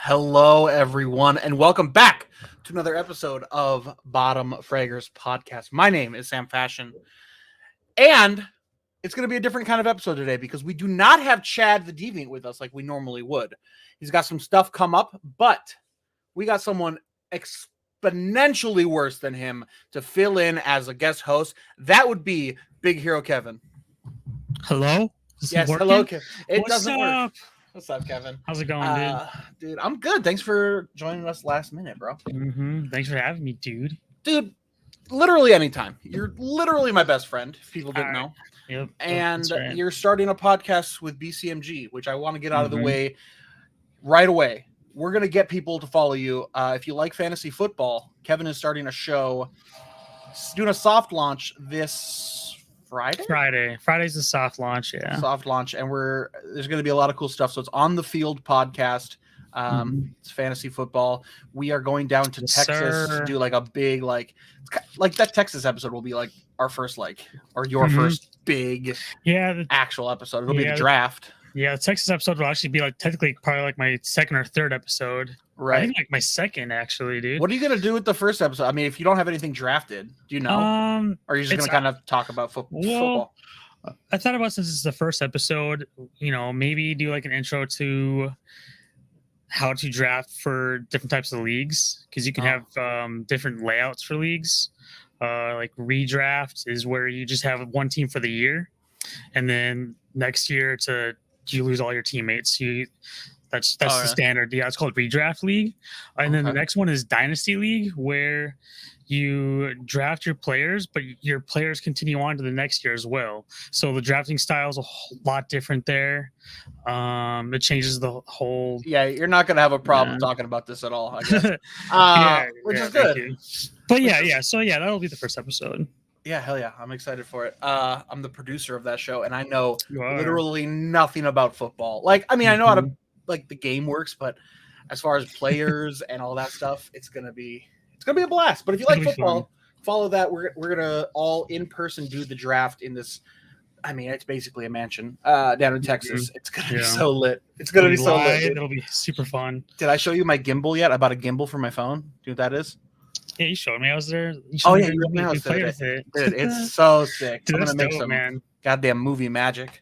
Hello, everyone, and welcome back to another episode of Bottom Fraggers Podcast. My name is Sam Fashion, and it's going to be a different kind of episode today because we do not have Chad the Deviant with us like we normally would. He's got some stuff come up, but we got someone exponentially worse than him to fill in as a guest host. That would be Big Hero Kevin. Hello? Yes, hello, Kevin. It What's doesn't work. up? What's up, Kevin? How's it going, dude? Dude, I'm good. Thanks for joining us last minute, bro. Thanks for having me, dude. Dude, literally anytime. You're literally my best friend, if people didn't know. Yep. And right. You're starting a podcast with BCMG, which I want to get out of the way right away. We're going to get people to follow you. If you like fantasy football, Kevin is starting a show, doing a soft launch this Friday. Friday's the soft launch, yeah. Soft launch, and there's going to be a lot of cool stuff. So it's On the Field podcast. It's fantasy football. We are going down to Texas to do like a big like that Texas episode will be like our first your first big actual episode. It'll be the draft. Yeah, the Texas episode will actually be like technically probably like my second or third episode. Right. I think like my second actually, dude. What are you gonna do with the first episode? I mean, if you don't have anything drafted, do you know? Or are you just gonna kind of talk about football? I thought about, since it's the first episode, maybe do like an intro to how to draft for different types of leagues, because you can have different layouts for leagues. Like redraft is where you just have one team for the year, and then next year you lose all your teammates. That's the standard. Yeah, it's called redraft league. And then the next one is dynasty league, where you draft your players, but your players continue on to the next year as well. So the drafting style is a whole lot different there. It changes the whole. Yeah, you're not gonna have a problem talking about this at all, I guess. Which is good. But so that'll be the first episode. Yeah, hell yeah. I'm excited for it. I'm the producer of that show, and I know literally nothing about football. Like, I mean, I know how to the game works, but as far as players and all that stuff, it's gonna be a blast. But if you like football, follow that. We're gonna all in person do the draft in this. I mean, it's basically a mansion down in Texas. It's gonna be so lit. It's gonna be so lit. It'll be super fun. Did I show you my gimbal yet? I bought a gimbal for my phone. Do you know what that is? Yeah, you showed me. I was there. You played with it. Dude, it's so sick. Dude, I'm gonna make some goddamn movie magic.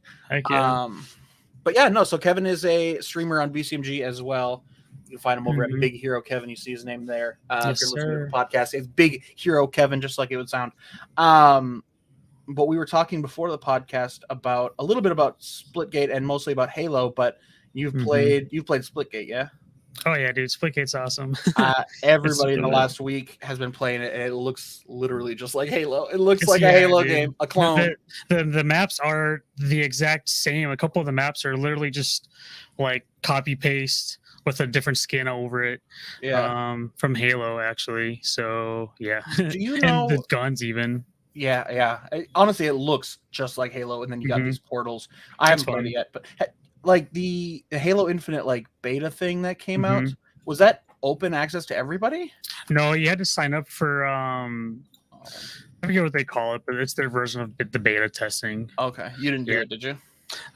But yeah, no. So Kevin is a streamer on BCMG as well. You can find him over at Big Hero Kevin. You see his name there. If you're listening to the podcast, it's Big Hero Kevin, just like it would sound. But we were talking before the podcast about a little bit about Splitgate and mostly about Halo. But you've played Splitgate, yeah? Oh yeah, dude, Splitgate's awesome. Everybody in the last week has been playing it, and it looks literally just like Halo. It looks like a Halo game, a clone. The maps are the exact same. A couple of the maps are literally just like copy paste with a different skin over it. Yeah. From Halo, actually. So yeah. Do you know and the guns even? Yeah. Honestly, it looks just like Halo, and then you got these portals. I haven't played it yet, but like the Halo Infinite beta thing that came out, was that open access to everybody? No, you had to sign up for I forget what they call it, but it's their version of the beta testing. Okay, you didn't do it, did you?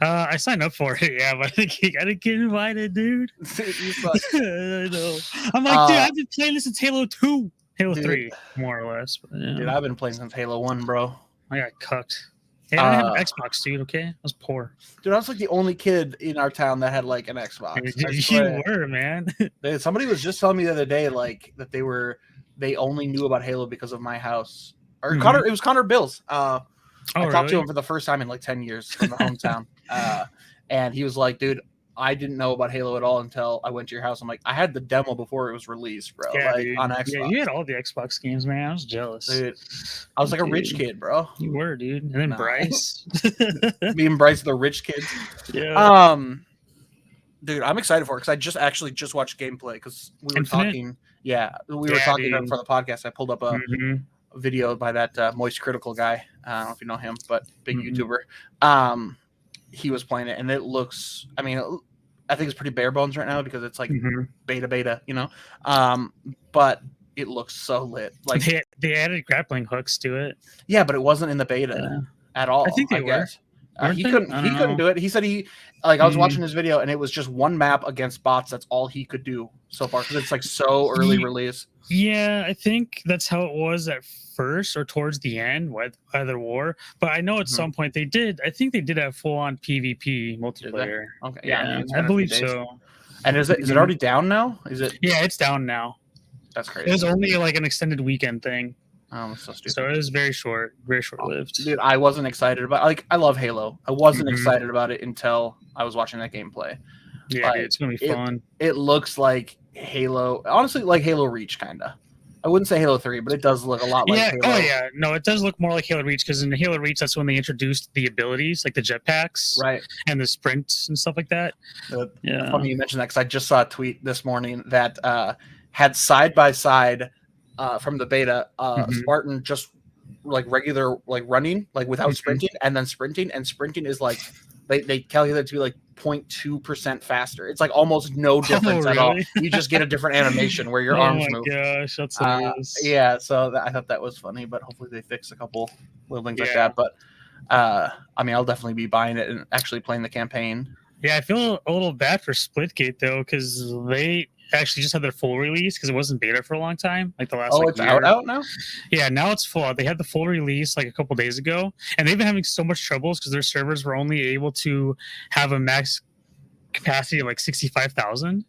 I signed up for it, yeah, but I didn't get invited, dude. I know. I'm like, dude, I've been playing this since Halo 2, Halo 3, more or less. But, Dude, I've been playing since Halo 1, bro. I got cucked. Hey, I didn't have an Xbox, dude, okay? I was poor. Dude, I was the only kid in our town that had an Xbox. You were, man. Somebody was just telling me the other day that they only knew about Halo because of my house. Or Connor, it was Connor Bills. I talked to him for the first time in 10 years from the hometown. And he was like, dude, I didn't know about Halo at all until I went to your house. I'm like, I had the demo before it was released, bro. Yeah, on Xbox. Yeah, you had all the Xbox games, man. I was jealous. Dude, I was like a rich kid, bro. You were, dude. And then Bryce. Me and Bryce, the rich kids. Yeah. Dude, I'm excited for it because I just watched gameplay because we were talking. Yeah, we were talking for the podcast. I pulled up a video by that Moist Critical guy. I don't know if you know him, but big YouTuber. He was playing it, and it looks. I mean, I think it's pretty bare bones right now because it's beta, but it looks so lit. They added grappling hooks to it. Yeah, but it wasn't in the beta at all. I think they were. Weren't He they? couldn't. I He don't couldn't know. do it. He said I was Mm, watching his video and it was just one map against bots. That's all he could do so far because it's like so early ye- release. yeah, I think that's how it was at first or towards the end with either war. But I know at Mhm. some point they did. I think they did have full on PvP Did they? multiplayer. Okay. Yeah. I mean, Yeah, it's I been a few believe days. so. And is it Mhm. already down now? Is it? Yeah, it's down now. That's It crazy. was only like an extended weekend thing, Oh, that's so stupid. so it was very short lived. Dude, I wasn't excited about. Like, I love Halo. I wasn't Mhm. excited about it until I was watching that gameplay. Yeah, dude, Like, it's gonna be fun. it looks like Halo. Honestly, like Halo Reach, kind of. I wouldn't say Halo 3, but it does look a lot like Yeah. Halo. Oh yeah. No, it does look more like Halo Reach because in Halo Reach, that's when they introduced the abilities like the jetpacks Right. and the sprints and stuff like that. Yeah. Funny you mentioned that because I just saw a tweet this morning that had side by side from the beta Mhm. Spartan just like regular like running like without Mhm. sprinting and then sprinting, and sprinting is like they calculate it to be like 0.2% faster. It's like almost no difference at all. really? You just get a different animation where your Oh arms my move. gosh, that's hilarious. Yeah, so I thought that was funny, but hopefully they fix a couple little things like Yeah. that. But I mean, I'll definitely be buying it and actually playing the campaign. Yeah, I feel a little bad for Splitgate though because they actually just had their full release because it wasn't beta for a long time, like the last Oh, like it's year. out now? Yeah, now it's full. They had the full release like a couple days ago, and they've been having so much troubles because their servers were only able to have a max capacity of like 65,000,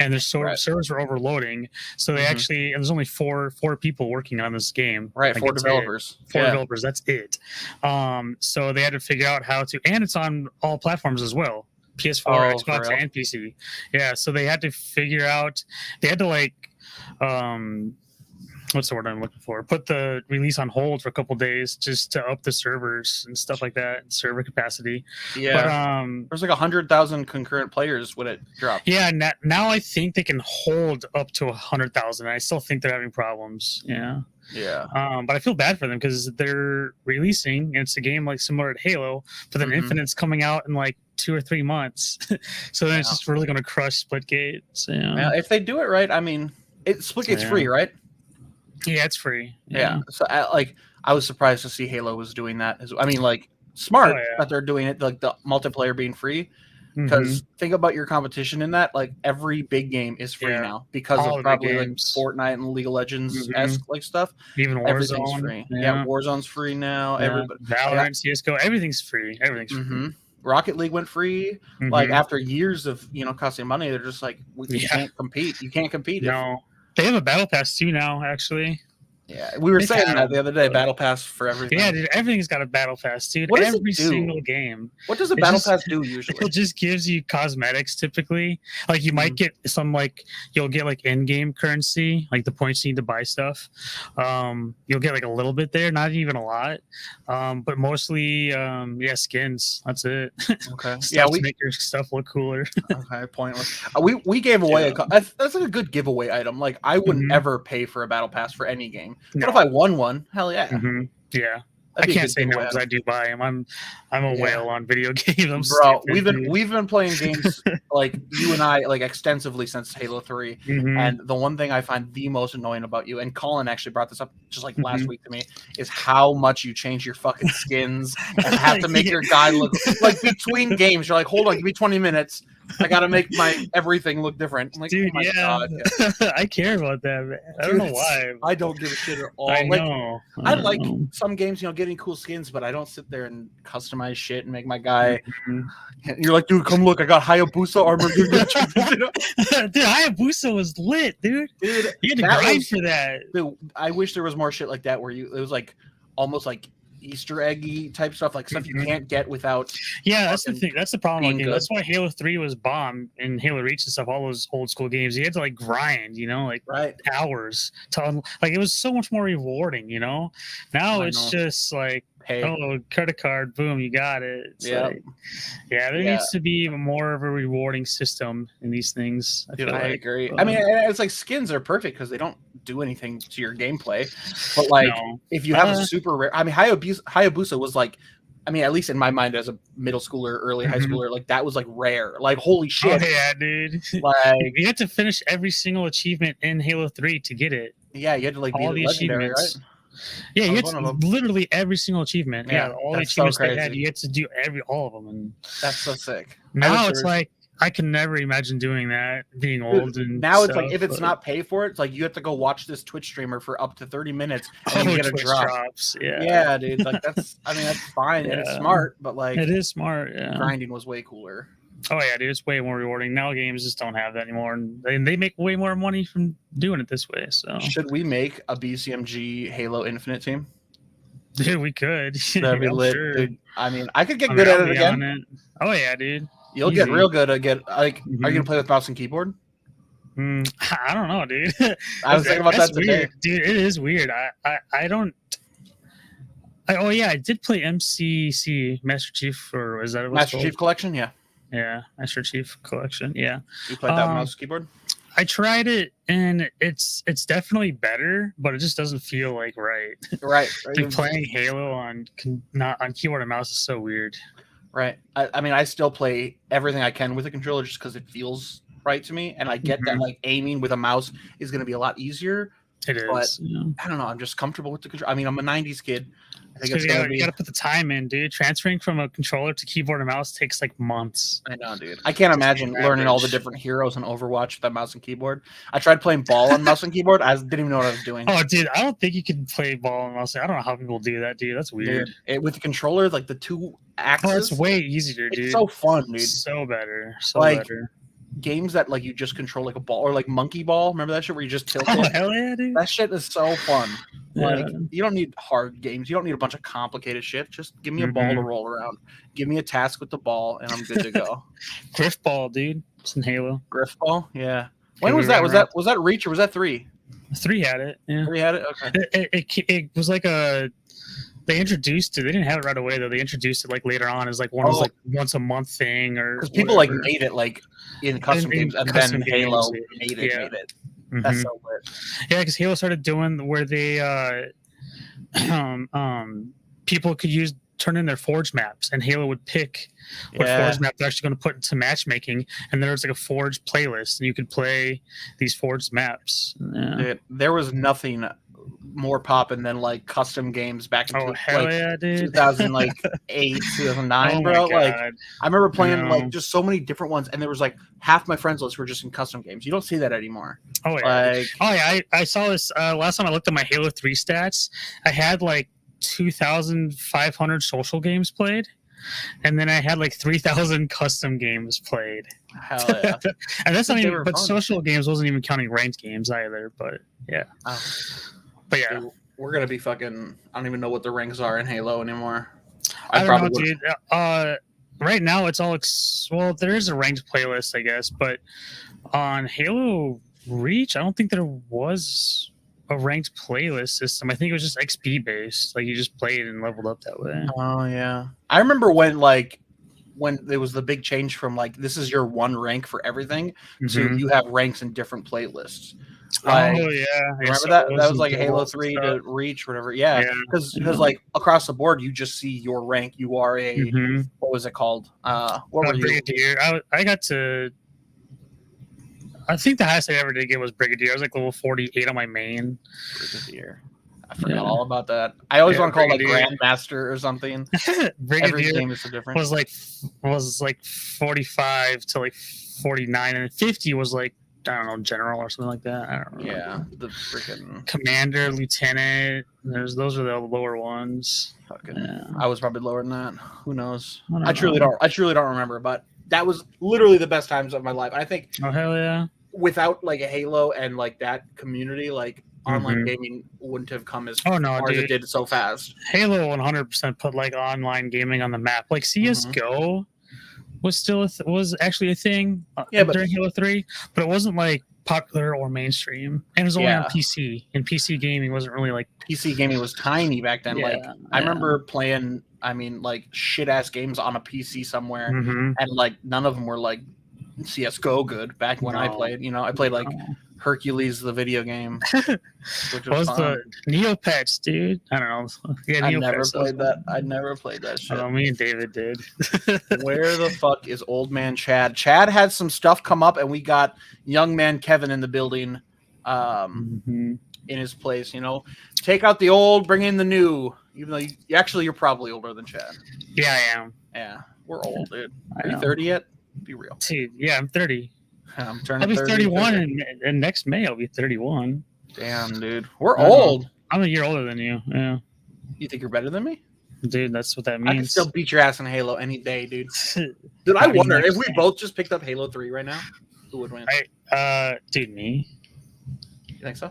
and their Right. servers were overloading. So they Mhm. actually, and there's only four people working on this game. Right, Like, 4 that's developers. it. Four Yeah. developers. That's it. So they had to figure out how to, and it's on all platforms as well. PS4, Oh, for Xbox, real? and PC. Yeah, so they had to figure out. They had to like, what's the word I'm looking for? Put the release on hold for a couple days just to up the servers and stuff like that, server capacity. Yeah. But There's like 100,000 concurrent players when it dropped. yeah, now I think they can hold up to 100,000. I still think they're having problems. Yeah. Yeah. But I feel bad for them because they're releasing. And it's a game like similar to Halo, but then Mhm. Infinite's coming out in like 2 or 3 months. So then it's Yeah. just really going to crush Splitgate. So, Now, if they do it right, I mean, Splitgate's Yeah. free, right? yeah, it's free. Yeah. So I was surprised to see Halo was doing that. I mean, like smart Oh, yeah. that they're doing it, like the multiplayer being free. Mhm. Because think about your competition in that. Like every big game is free Yeah. now because All of the big probably like games. Fortnite and League of Legends Mhm. like stuff. Even Everything's Warzone. free. Yeah. Yeah, Warzone's free now. Yeah. Everybody. Valorant, CS:GO, everything's free. Everything's free. Mm-hmm. Rocket League went free. Like Mhm. after years of costing money, they're just like you Yeah. can't compete. You can't compete. No, they have a battle pass too now. Actually, We were They've saying had that the other day. but- Battle Pass for everything. yeah, dude, everything's got a battle pass, dude. What does it Every do? single game. What does a It battle just- pass do usually? It just gives you cosmetics typically. Like you might get some you'll get like in-game currency, like the points you need to buy stuff. You'll get like a little bit there, not even a lot. But mostly skins. That's it. Okay. Stuff to make your stuff look cooler. Okay. Pointless. We gave away that's like a good giveaway item. Like I wouldn't Mhm. ever pay for a battle pass for any game. No. But if I won one, hell yeah. Mhm. Yeah. I That'd be a can't good say no giveaway because item. I do buy them. I'm a Yeah. whale on video games. I'm Bro, stupid, dude. we've been playing games like you and I like extensively since Halo 3. Mhm. And the one thing I find the most annoying about you, and Colin actually brought this up just like last Mhm. week to me, is how much you change your fucking skins and have to make Yeah. your guy look like between games. You're like, hold on, give me 20 minutes. I gotta make my everything look different. I'm like, Dude, oh my yeah. god. I care about that, man. I don't know why. I don't give a shit at all. I Like know. I like know. some games, getting cool skins, but I don't sit there and customize shit and make my guy. Mhm. You're like, dude, come look, I got Hayabusa armor. Dude, Dude, Hayabusa was lit, dude. Dude, You had to that grind was- for that. dude, I wish there was more shit like that where it was like almost like Easter eggy type stuff, like stuff you Mhm. can't get without. Yeah, that's the fucking thing. That's the problem. being Like, good. that's why Halo 3 was bomb and Halo Reach and stuff, all those old school games. You had to like grind, like Right. hours like it was so much more rewarding, Now I it's know. just like, Hey, oh, credit card, boom, you got it. It's Yeah. like, there Yeah. needs to be more of a rewarding system in these things. dude, feel I like. agree. But, I mean, it's like skins are perfect because they don't do anything to your gameplay. But like, no. if you have a super rare, I mean, Hayabusa was like, I mean, at least in my mind as a middle schooler, early high Mhm. schooler, like that was like rare. Like, holy Oh shit! yeah, dude. Like, You had to finish every single achievement in Halo 3 to get it. yeah, you had to like All be the legendary, achievements. right? Yeah, I you was had one to, of them. literally every single achievement. Yeah, Yeah, all the that's so achievements they had, crazy. you had to do all of them. And That's so sick. I wish now there it's was. like I can never imagine doing that, being Dude, old and now it's like stuff. if it's But, not pay for it, it's like you have to go watch this Twitch streamer for up to 30 minutes and then you oh, get a Twitch drop. drops. Yeah, Yeah, dude. Like that's that's fine and it's yeah, smart, but like it is smart. Yeah. grinding was way cooler. Oh yeah, dude, it's way more rewarding. Now games just don't have that anymore, and they make way more money from doing it this way. So, Should we make a BCMG Halo Infinite team? dude, we could. That'd be I'm lit, sure. dude. I mean, I could get I mean, good at I'll it be again. on it. Oh yeah, dude. You'll get Easy. real good at like. Are you Mhm. gonna play with mouse and keyboard? I don't know, dude. I was thinking about that today. Weird, dude. It is weird. I don't. Oh yeah, I did play MCC Master Chief, or is that what it's Master called? Chief Collection, yeah. Yeah, Master Chief Collection. Yeah, You played that with mouse and keyboard? I tried it, and it's definitely better, but it just doesn't feel like right. Right. Like playing Halo not on keyboard and mouse is so weird. Right. I mean, I still play everything I can with a controller just because it feels right to me, and I get that like aiming with a mouse is going to be a lot easier. It is. But Yeah. I don't know. I'm just comfortable with the control. I mean, I'm a '90s kid. I think You got to put the time in, dude. Transferring from a controller to keyboard and mouse takes like months. I know, dude. I can't imagine learning all the different heroes in Overwatch with that mouse and keyboard. I tried playing ball on mouse and keyboard. I didn't even know what I was doing. Oh, dude, I don't think you can play ball and mouse. I don't know how people do that, dude. That's weird. Dude, with the controller, like the two axes. Oh, it's way easier, dude. It's so fun, dude. So better. So like, better. Games that like you just control like a ball or like monkey ball. Remember that shit where you just tilt Oh, it? hell yeah, dude. That shit is so fun. Like Yeah. you don't need hard games. You don't need a bunch of complicated shit. Just give me a ball to roll around. Give me a task with the ball, and I'm good to go. Griff ball, dude. It's in Halo. Griff ball, yeah. When was that? Was that Reach or was that 3? 3 had it. Yeah. 3 had it. Okay. It was like a. They introduced it. They didn't have it right away though. They introduced it like later on as like one of those like once a month thing, or because people like made it like in custom games, and custom then Halo games, made it. yeah. Made it. That's so lit. Yeah, because Halo started doing where they people could turn in their Forge maps, and Halo would pick what Forge map they're actually going to put into matchmaking, and there was like a Forge playlist, and you could play these Forge maps. Yeah. Dude, there was nothing more popping than like custom games back in 2008, 2009, bro. Like I remember playing like just so many different ones, and there was like half my friends list were just in custom games. You don't see that anymore. Oh yeah, I saw this last time I looked at my Halo 3 stats. I had like 2,500 social games played, and then I had like 3,000 custom games played. Hell yeah! And that's not even. But social games wasn't even counting ranked games either. But yeah. But yeah, dude, we're gonna be fucking. I don't even know what the ranks are in Halo anymore. I don't know, dude. Right now it's all well. There is a ranked playlist, I guess, but on Halo Reach, I don't think there was a ranked playlist system. I think it was just XP based. Like you just played and leveled up that way. Oh yeah, I remember when there was the big change from like this is your one rank for everything to you have ranks in different playlists. Like, oh yeah, remember that was like Halo 3 to Reach, whatever. Yeah, because like across the board, you just see your rank. You are a what was it called? What were you? Brigadier. I got to. I think the highest I ever did get was Brigadier. I was like level 48 on my main. Brigadier. I forgot all about that. I always want to call it like Grandmaster or something. Every game is so different. Was like 45 to like 49, and 50 was like I don't know, general or something like that. I don't know. Yeah, the freaking commander, lieutenant. Those are the lower ones. I was probably lower than that. Who knows? I truly don't remember. But that was literally the best times of my life. I think. Oh hell yeah! Without like a Halo and like that community, like online gaming wouldn't have come as far as it did so fast. Halo 100% put like online gaming on the map. Like CS:GO was actually a thing during Halo 3, but it wasn't like popular or mainstream, and it was only on PC. And PC gaming wasn't really like PC gaming was tiny back then. I remember playing, like shit ass games on a PC somewhere, and like none of them were like CS:GO good back when I played. I played like Hercules, the video game, which was the Neopets, dude. I don't know. Yeah, I never played that. I never played that shit. Oh, me and David did. Where the fuck is old man Chad? Chad had some stuff come up, and we got young man Kevin in the building. in his place. You know, take out the old, bring in the new. Even though you're probably older than Chad. Yeah, I am. Yeah, we're old, dude. Are I you know. 30 yet? Be real. Dude, yeah, I'm 30. I'm turning I'll be 30 31 and next May I'll be 31. Damn, dude. We're old. I'm a year older than you. Yeah. You think you're better than me? Dude, that's what that I can means. still beat your ass in Halo any day, dude. Dude, I wonder if we both just picked up Halo 3 right now, who would win? Dude, me. You think so?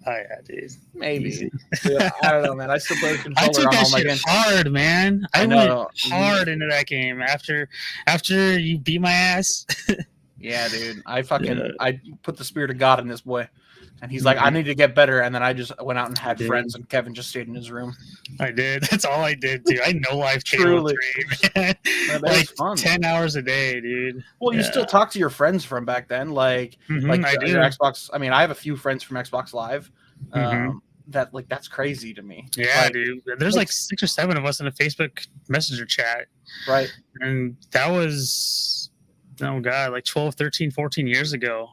Oh yeah, dude. Maybe. Easy. Dude, I don't know, man. I still play with I controller took on that all my shit games. hard, man. I know. went hard into that game after you beat my ass. Yeah, dude. I put the spirit of God in this boy. And he's like, I need to get better. And then I just went out and had friends, and Kevin just stayed in his room. I did. That's all I did, dude. I know life Truly. man. Man, like fun. 10 hours a day, dude. Well, you still talk to your friends from back then, like I do. Your Xbox. I mean, I have a few friends from Xbox Live. That's crazy to me. Yeah, like, dude. There's like 6 or 7 of us in a Facebook Messenger chat. Right. And that was, oh God, like 12, 13, 14 years ago.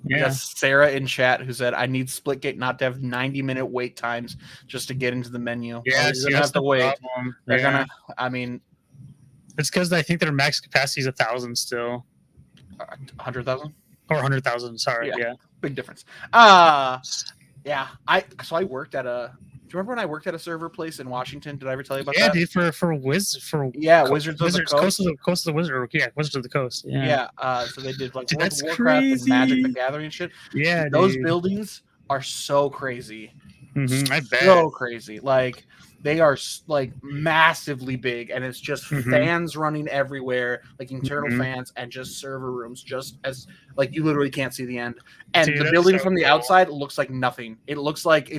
We got Sarah in chat who said, I need Splitgate not to have 90-minute wait times just to get into the menu. Yeah, you're going to have to wait. Problem. They're going to, I mean. It's because I think their max capacity is 1,000 still. 100,000? Or 100,000, sorry. Yeah. Big difference. Yeah. I worked at a. Do you remember when I worked at a server place in Washington? Did I ever tell you about that? Yeah, dude, Wizards of the Coast. Coast of the Wizard. Yeah, Wizards of the Coast. Yeah. So they did like dude, World of Warcraft and Magic the Gathering and shit. Yeah, those buildings are so crazy. I bet. So crazy. Like they are like massively big, and it's just fans running everywhere, like internal fans, and just server rooms, just as like you literally can't see the end. And dude, the building from the outside looks like nothing. It looks like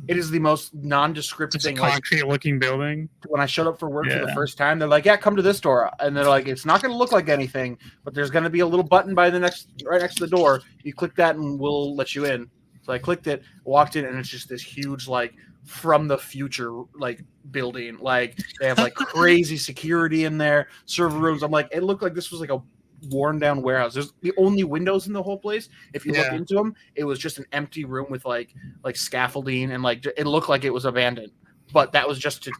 it is the most nondescript thing. Concrete looking building. When I showed up for work for the first time, they're like, "Yeah, come to this door," and they're like, "It's not going to look like anything, but there's going to be a little button right next to the door. You click that, and we'll let you in." So I clicked it, walked in, and it's just this huge like from the future like building. Like they have like crazy security in there, server rooms. I'm like, it looked like this was like a worn down warehouse. There's the only windows in the whole place. If you look into them, it was just an empty room with like scaffolding, and like it looked like it was abandoned, but that was just to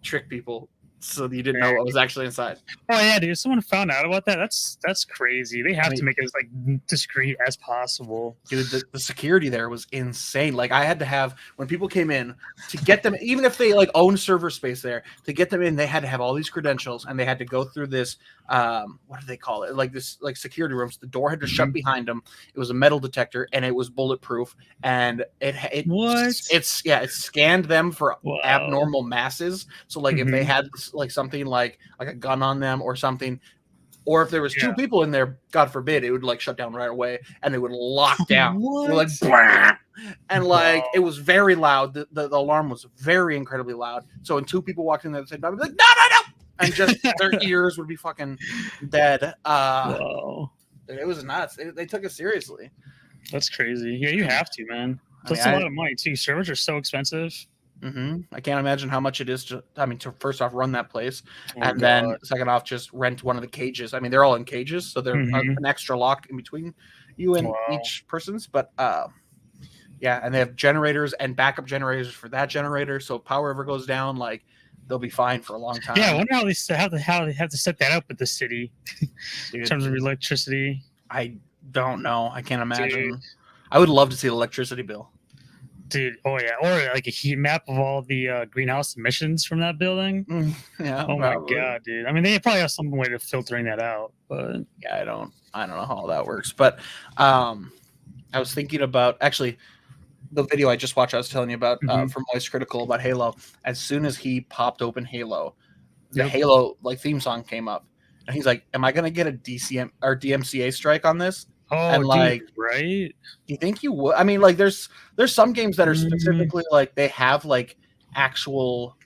trick people so you didn't know what was actually inside. Oh yeah, dude! If someone found out about that, that's crazy. They have to make it as like discreet as possible. Dude, the security there was insane. Like I had to have, when people came in, to get them, even if they like own server space there, to get them in, they had to have all these credentials, and they had to go through this what do they call it? Like this like security rooms. The door had to shut behind them. It was a metal detector, and it was bulletproof, and it scanned them for abnormal masses. So like if they had like something like a gun on them or something, or if there was 2 people in there, God forbid, it would like shut down right away, and it would lock down. Like, and like it was very loud. The alarm was very incredibly loud. So when 2 people walked in there at the same time, I'd be like, no, and just their ears would be fucking dead. It was nuts. They took it seriously. That's crazy. Yeah, you have to, man. That's a lot of money too. Servers are so expensive. I can't imagine how much it is to first off run that place, and then second off just rent one of the cages. I mean, they're all in cages, so they're an extra lock in between you and each person's. But and they have generators and backup generators for that generator, so if power ever goes down, like they'll be fine for a long time. Yeah, I wonder how they have to set that up with the city in terms of electricity. I don't know. I can't imagine. Dude. I would love to see the electricity bill. Dude, or like a heat map of all the greenhouse emissions from that building. Oh my god, dude! I mean, they probably have some way of filtering that out, but I don't know how all that works. But I was thinking about actually the video I just watched. I was telling you about from Moist Critical about Halo. As soon as he popped open Halo, the Halo like theme song came up, and he's like, "Am I gonna get a DCM or DMCA strike on this?" Oh, and like, dude, right? Do you think you would? I mean, like, there's some games that are specifically like they have like actual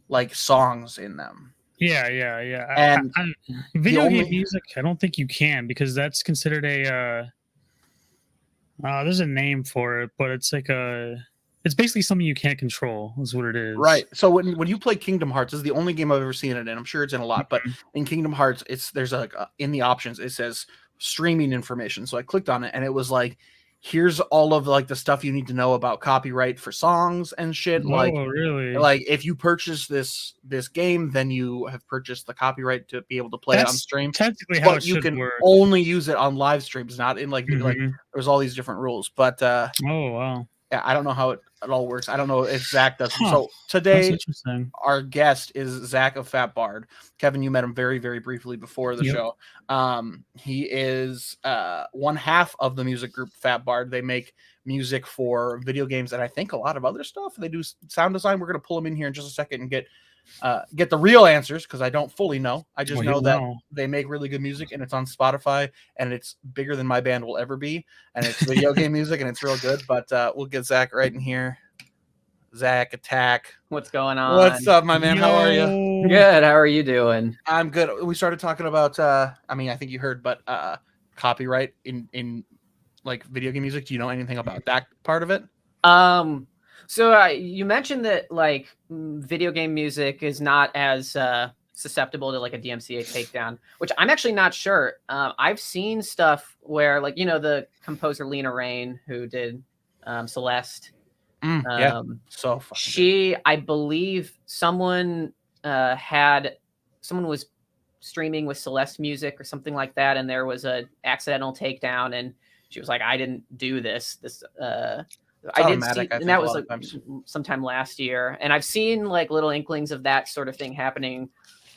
like songs in them. Yeah. And video game music, I don't think you can because that's considered a. There's a name for it, but it's like it's basically something you can't control. Is what it is. Right. So when you play Kingdom Hearts, this is the only game I've ever seen it in. I'm sure it's in a lot, but in Kingdom Hearts, there's like in the options it says streaming information. So I clicked on it, and it was like here's all of like the stuff you need to know about copyright for songs and shit. Oh, really? Like if you purchase this game, then you have purchased the copyright to be able to play it on That's stream. technically how But it you should can work. only use it on live streams, not in like Mhm. there's all these different rules. But Oh, wow. yeah, I don't know how it all works. I don't know if Zach does. Huh. So That's today interesting. our guest is Zach of Fat Bard. Kevin, you met him very, very briefly before the Yep. show. He is one half of the music group Fat Bard. They make music for video games and I think a lot of other stuff. They do sound design. We're going to pull them in here in just a second and get the real answers because I don't fully know. I just know that they make really good music and it's on Spotify and it's bigger than my band will ever be. And it's video game music and it's real good. But we'll get Zach right in here. Zach Attack. What's going on? What's up, my man? How are you? Good. How are you doing? I'm good. We started talking about I think you heard, but copyright in like video game music. Do you know anything about that part of it? So you mentioned that like video game music is not as susceptible to like a DMCA takedown, which I'm actually not sure. I've seen stuff where like the composer Lena Raine who did Celeste. Yeah, so she, I believe, someone was streaming with Celeste music or something like that, and there was a accidental takedown, and she was like, "I didn't do this." I did see, and that was like sometime last year, and I've seen like little inklings of that sort of thing happening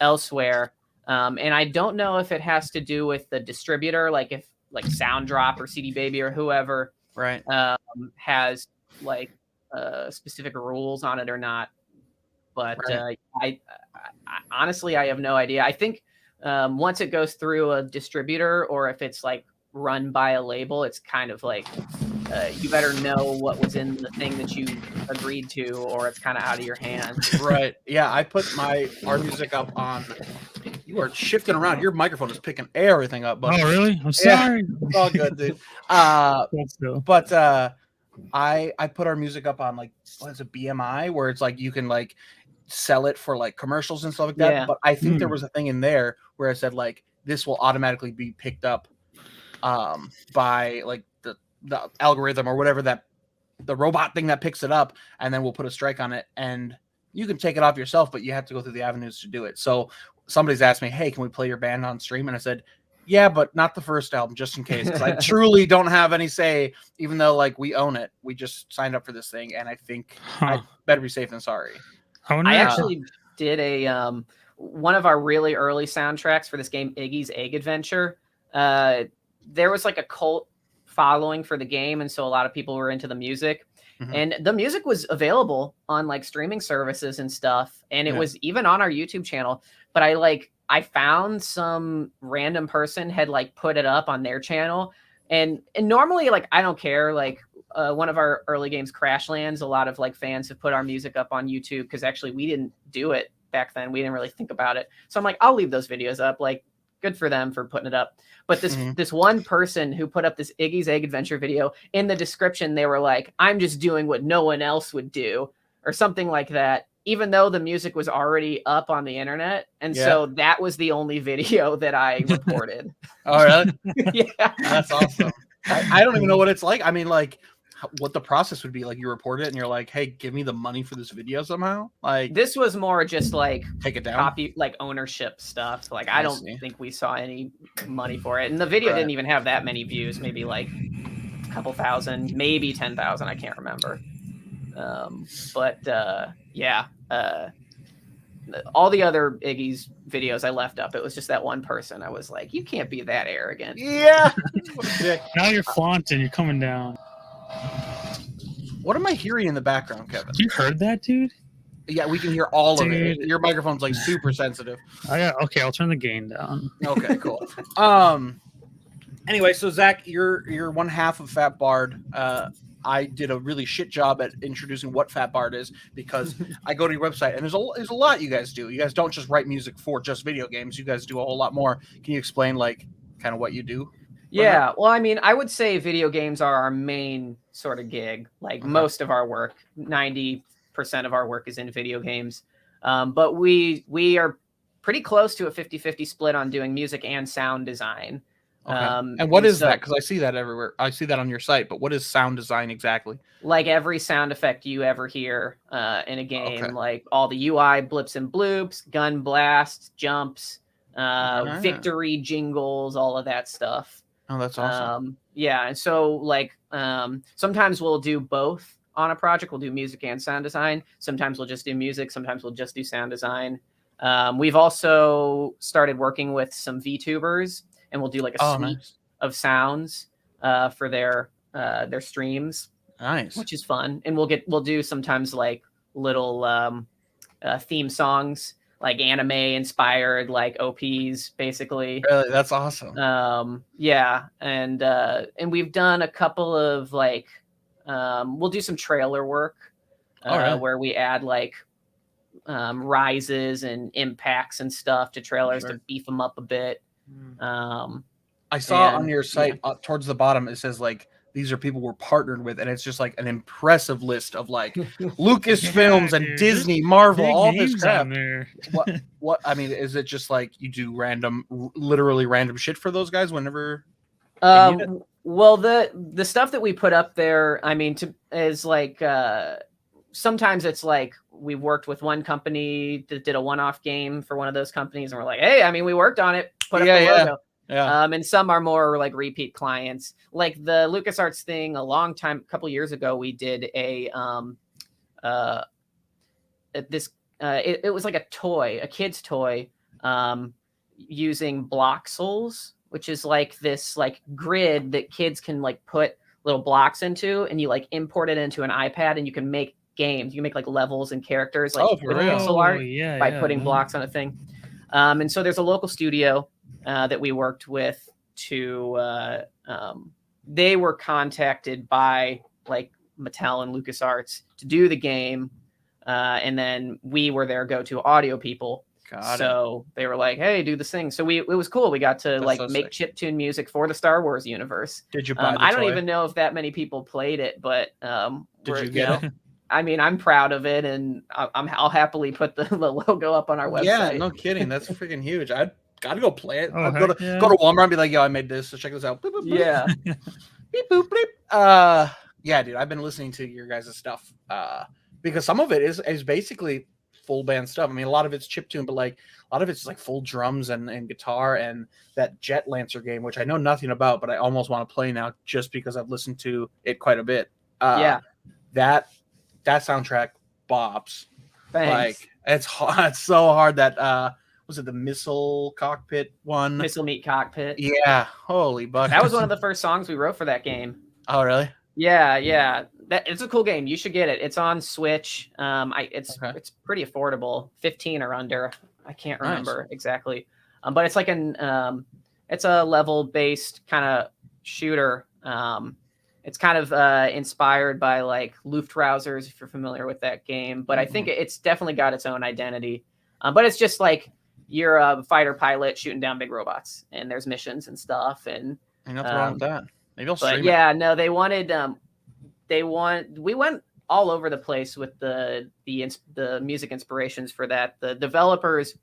elsewhere, and I don't know if it has to do with the distributor, like if like Sound Drop or CD Baby or whoever, right, has like specific rules on it or not, but right. I honestly I have no idea. I think once it goes through a distributor or if it's like run by a label, it's kind of like you better know what was in the thing that you agreed to or it's kind of out of your hands. Right. Yeah, I put our music up on. You are shifting around. Your microphone is picking everything up. But, oh, really? I'm sorry. Yeah, it's all good, dude. I put our music up on like what is it, BMI, where it's like you can like sell it for like commercials and stuff like that. Yeah. But I think there was a thing in there where it said like this will automatically be picked up by like the algorithm or whatever, that the robot thing that picks it up, and then we'll put a strike on it, and you can take it off yourself, but you have to go through the avenues to do it. So somebody's asked me, hey, can we play your band on stream? And I said, yeah, but not the first album, just in case. Because I truly don't have any say, even though like we own it. We just signed up for this thing, and I think I better be safe than sorry. I actually did a one of our really early soundtracks for this game, Iggy's Egg Adventure. There was like a cult following for the game, and so a lot of people were into the music. Mm-hmm. And the music was available on like streaming services and stuff, and it was even on our YouTube channel. But I found some random person had like put it up on their channel, and normally like I don't care. Like one of our early games, Crashlands, a lot of like fans have put our music up on YouTube because actually we didn't do it back then. We didn't really think about it. So I'm like, I'll leave those videos up. Like, good for them for putting it up. But this one person who put up this Iggy's Egg Adventure video, in the description they were like, I'm just doing what no one else would do or something like that, even though the music was already up on the internet. And so that was the only video that I reported. Oh, really? Yeah. That's awesome. I don't even know what it's like. I mean, like what the process would be. Like you report it and you're like, hey, give me the money for this video somehow. Like this was more just like take it down, copy, like ownership stuff. Like I don't think we saw any money for it, and the video didn't even have that many views. Maybe like a couple thousand, maybe 10,000. I can't remember. All the other Iggy's videos I left up. It was just that one person. I was like, you can't be that arrogant. Yeah. Now you're flaunting. You're coming down. What am I hearing in the background, Kevin? You heard that, dude? Yeah, we can hear all of it. Your microphone's like super sensitive. Okay, I'll turn the gain down. Okay, cool. Anyway, so Zach, you're one half of Fat Bard. I did a really shit job at introducing what Fat Bard is because I go to your website and there's a lot you guys do. You guys don't just write music for just video games. You guys do a whole lot more. Can you explain like kind of what you do? Yeah, well, I mean, I would say video games are our main sort of gig. Like most of our work, 90% of our work is in video games. But we are pretty close to a 50-50 split on doing music and sound design. Okay. And what is that? Because I see that everywhere. I see that on your site. But what is sound design exactly? Like every sound effect you ever hear in a game, like all the UI blips and bloops, gun blasts, jumps, victory jingles, all of that stuff. Oh, that's awesome. Yeah, and so like sometimes we'll do both on a project. We'll do music and sound design. Sometimes we'll just do music. Sometimes we'll just do sound design. We've also started working with some VTubers, and we'll do like a suite of sounds for their streams. Nice. Which is fun. And we'll do sometimes like little theme songs, like anime inspired, like OPs, basically. Really? That's awesome. Yeah. And we've done a couple of like we'll do some trailer work where we add like rises and impacts and stuff to trailers to beef them up a bit. I saw on your site towards the bottom, it says like, these are people we're partnered with, and it's just like an impressive list of like Lucasfilms and Disney, Marvel, all this crap. What I mean, is it just like you do literally random shit for those guys whenever? Well, the stuff that we put up there, I mean, is like sometimes it's like we worked with one company that did a one-off game for one of those companies, and we're like, hey, I mean, we worked on it, put up the logo. Yeah. And some are more like repeat clients, like the LucasArts thing. A couple years ago, we did it was like a kid's toy, using Bloxels, which is like this like grid that kids can like put little blocks into, and you like import it into an iPad, and you can make games. You can make like levels and characters like with pixel art by putting blocks on a thing. And so there's a local studio that we worked with to they were contacted by like Mattel and LucasArts to do the game, and then we were their go-to audio people. They were like, hey, do this thing. So it was cool. We got to make chiptune music for the Star Wars universe. Did you buy the I don't even know if that many people played it, but did you get it? I mean, I'm proud of it, and I'll happily put the logo up on our website. Yeah, no kidding. That's freaking huge. I'd gotta go play it. I'd go to Walmart and be like, yo, I made this, so check this out. Boop, boop, boop. Yeah. Beep, boop, bleep. Yeah, dude, I've been listening to your guys' stuff because some of it is basically full band stuff. I mean, a lot of it's chiptune, but like a lot of it's like full drums and guitar, and that Jet Lancer game, which I know nothing about, but I almost want to play now just because I've listened to it quite a bit. That soundtrack bops. Thanks. Like it's so hard that was it the Missile Cockpit one? Missile Meat Cockpit. Yeah. Holy buckets. That was one of the first songs we wrote for that game. Oh, really? Yeah. It's a cool game. You should get it. It's on Switch. It's pretty affordable. 15 or under. I can't remember exactly. But it's like it's a level-based kind of shooter. It's kind of inspired by like Luftrausers, if you're familiar with that game. But I think it's definitely got its own identity. But it's just like you're a fighter pilot shooting down big robots, and there's missions and stuff. And ain't nothing wrong with that. Maybe I'll stream it. Yeah, no, they wanted. We went all over the place with the music inspirations for that. The developers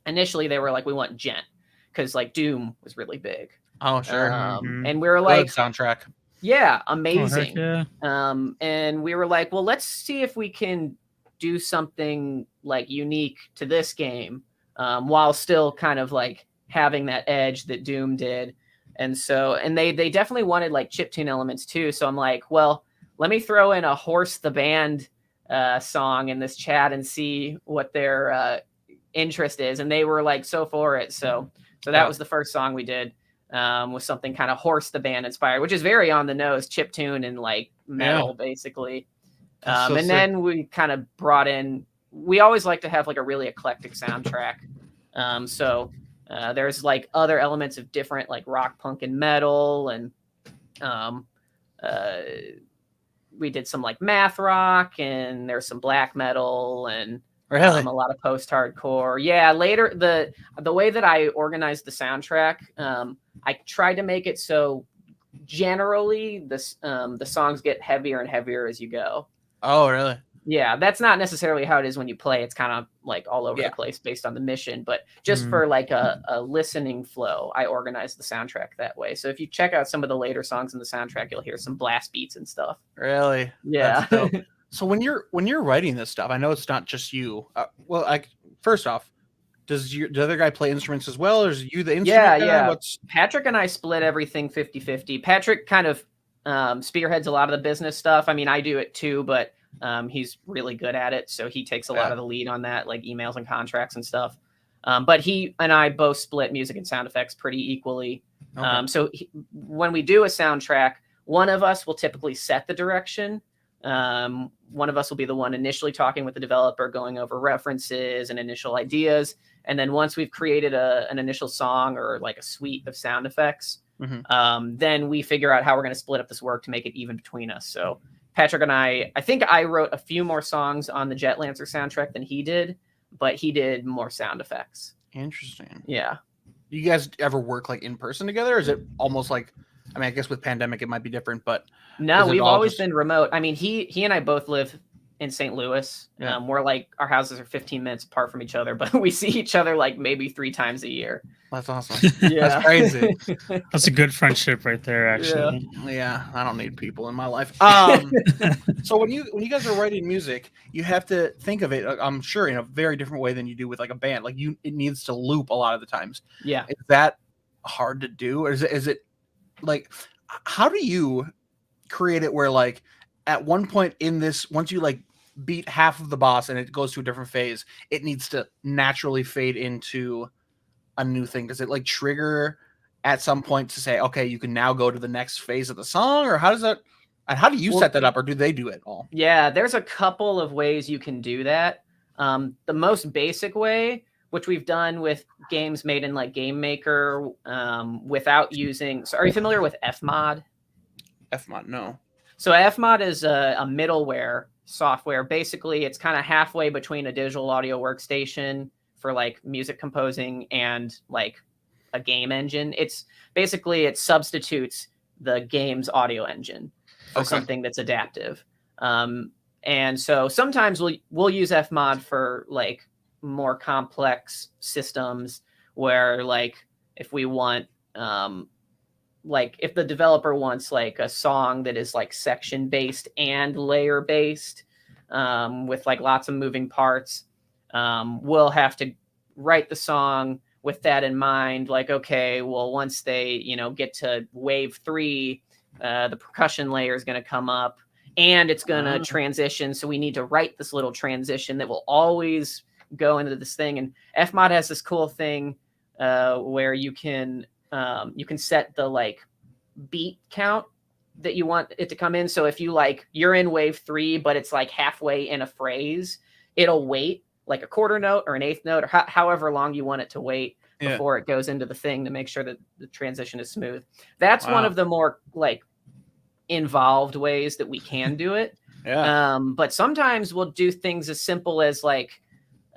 initially they were like, we want Gent because like Doom was really big. Oh sure. And we were like, good soundtrack. Yeah, amazing. Oh, yeah. And we were like, well, let's see if we can do something like unique to this game, while still kind of like having that edge that Doom did. And so, and they definitely wanted like chiptune elements too. So I'm like, well, let me throw in a Horse the Band song in this chat and see what their interest is. And they were like so for it. So that was the first song we did. Was something kind of Horse the Band inspired, which is very on the nose, chiptune and like metal basically. And then we kind of brought in, we always like to have like a really eclectic soundtrack. So there's like other elements of different like rock, punk, and metal, and we did some like math rock, and there's some black metal, and a lot of post-hardcore. Yeah, later the way that I organized the soundtrack, I tried to make it so generally the songs get heavier and heavier as you go. Oh, really? Yeah, that's not necessarily how it is when you play. It's kind of like all over Yeah. the place based on the mission. But just for like a listening flow, I organize the soundtrack that way. So if you check out some of the later songs in the soundtrack, you'll hear some blast beats and stuff. Really? Yeah. That's dope. So when you're writing this stuff, I know it's not just you. First off, does the other guy play instruments as well, or is you the instrument guy? Yeah. What's Patrick and I split everything 50-50. Patrick kind of spearheads a lot of the business stuff. I mean, I do it too, but he's really good at it. So he takes a lot of the lead on that, like emails and contracts and stuff. But he and I both split music and sound effects pretty equally. Okay. When we do a soundtrack, one of us will typically set the direction. One of us will be the one initially talking with the developer, going over references and initial ideas. And then once we've created an initial song or like a suite of sound effects, then we figure out how we're going to split up this work to make it even between us. So Patrick and I think I wrote a few more songs on the Jet Lancer soundtrack than he did, but he did more sound effects. Interesting. Yeah. Do you guys ever work like in person together? Or is it almost like, I mean, I guess with pandemic it might be different, but no, we've always been remote. I mean, he and I both live in St. Louis. Yeah. We're like, our houses are 15 minutes apart from each other, but we see each other like maybe 3 times a year. That's awesome. Yeah. That's crazy. That's a good friendship right there, actually. Yeah, I don't need people in my life. So when you guys are writing music, you have to think of it, I'm sure, in a very different way than you do with like a band. Like it needs to loop a lot of the times. Yeah. Is that hard to do? Or is it like, how do you create it where like at one point in this, once you like beat half of the boss and it goes to a different phase, it needs to naturally fade into a new thing? Does it like trigger at some point to say, okay, you can now go to the next phase of the song? Or how does that, and how do you set that up, or do they do it all? Yeah, there's a couple of ways you can do that. The most basic way, which we've done with games made in like Game Maker, without using, so are you familiar with Fmod? Fmod, no. So Fmod is a middleware software. Basically, it's kind of halfway between a digital audio workstation for like music composing and like a game engine. It substitutes the game's audio engine for something that's adaptive. And so sometimes we'll use Fmod for like more complex systems where like if we want like if the developer wants like a song that is like section based and layer based, with like lots of moving parts, we'll have to write the song with that in mind. Like, okay, well, once they, get to wave 3, the percussion layer is going to come up and it's going to transition. So we need to write this little transition that will always go into this thing. And Fmod has this cool thing where you can set the like beat count that you want it to come in. So if you like, you're in wave 3, but it's like halfway in a phrase, it'll wait like a quarter note or an eighth note or however long you want it to wait before it goes into the thing to make sure that the transition is smooth. That's one of the more like involved ways that we can do it. But sometimes we'll do things as simple as like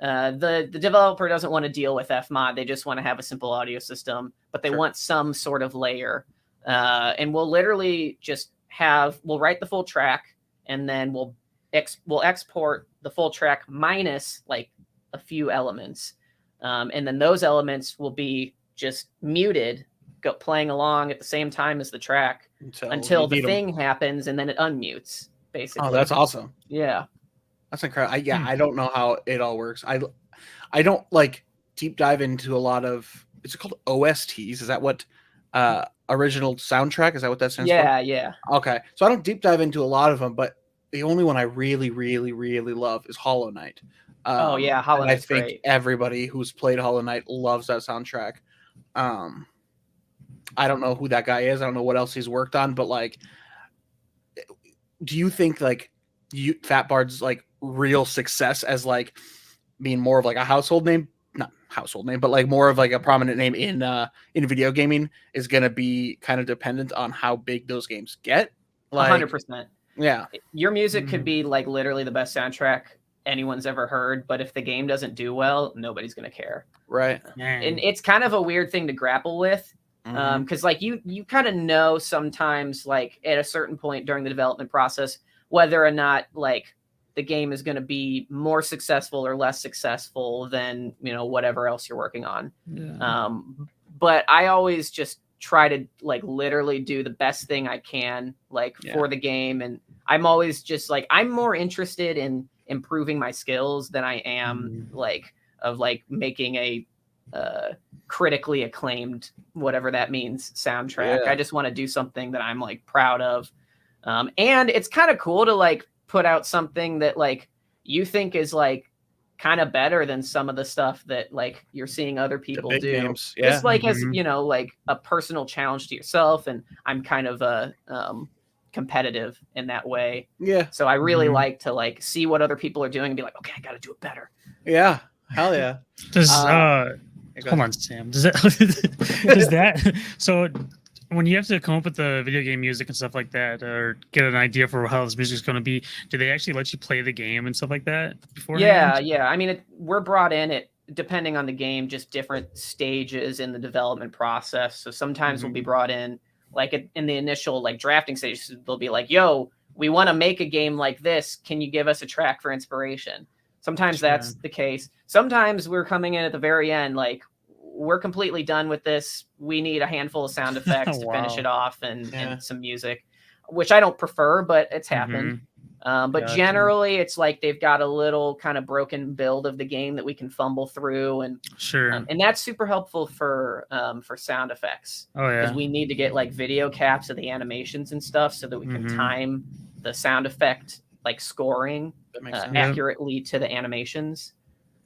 the developer doesn't want to deal with Fmod. They just want to have a simple audio system, but they want some sort of layer. And we'll literally just we'll write the full track and then we'll export the full track minus like a few elements. And then those elements will be just muted, playing along at the same time as the track until the thing happens, and then it unmutes, basically. Oh, that's awesome. Yeah. That's incredible. I don't know how it all works. I don't like deep dive into a lot of, is it called OSTs? Is that what original soundtrack? Is that what that stands for? Yeah. Okay. So I don't deep dive into a lot of them, but the only one I really, really, really love is Hollow Knight. Hollow Knight's I think great. everybody who's played Hollow Knight loves that soundtrack. I don't know who that guy is. I don't know what else he's worked on, but like, do you think like Fat Bard's like real success as like being more of like a household name, not household name, but like more of like a prominent name in video gaming is going to be kind of dependent on how big those games get? Like 100%. Yeah. Your music could be like literally the best soundtrack anyone's ever heard, but if the game doesn't do well, nobody's going to care. Right. And it's kind of a weird thing to grapple with. Because like you kind of know sometimes like at a certain point during the development process whether or not like the game is going to be more successful or less successful than, you know, whatever else you're working on. Yeah. But I always just try to like literally do the best thing I can like for the game. And I'm always just like, I'm more interested in improving my skills than I am like of like making a critically acclaimed, whatever that means, soundtrack. I just want to do something that I'm like proud of. And it's kind of cool to like put out something that like you think is like kind of better than some of the stuff that like you're seeing other people do. Games. Just like as, you know, like a personal challenge to yourself. And I'm kind of a competitive in that way. Yeah. So I really like to like see what other people are doing and be like, okay, I got to do it better. Yeah. Hell yeah. Hold on, Sam. Does that so when you have to come up with the video game music and stuff like that, or get an idea for how this music is going to be, do they actually let you play the game and stuff like that beforehand? Yeah. I mean, we're brought in at, depending on the game, just different stages in the development process. So sometimes we'll be brought in like in the initial like drafting stage. They'll be like, yo, we want to make a game like this. Can you give us a track for inspiration? Sometimes that's the case. Sometimes we're coming in at the very end, like, we're completely done with this. We need a handful of sound effects to finish it off and some music, which I don't prefer, but it's happened. But generally it's like they've got a little kind of broken build of the game that we can fumble through. And and that's super helpful for sound effects. Because we need to get like video caps of the animations and stuff so that we can time the sound effect like scoring accurately to the animations.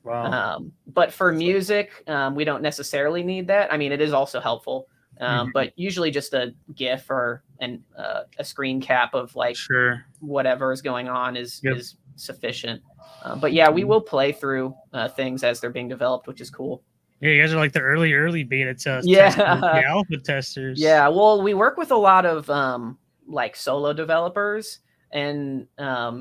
Wow. But for music, we don't necessarily need that. I mean, it is also helpful, but usually just a GIF or a screen cap of like whatever is going on is sufficient. But yeah, we will play through things as they're being developed, which is cool. Yeah, you guys are like the early beta testers, the alpha testers. Yeah, well, we work with a lot of like solo developers, and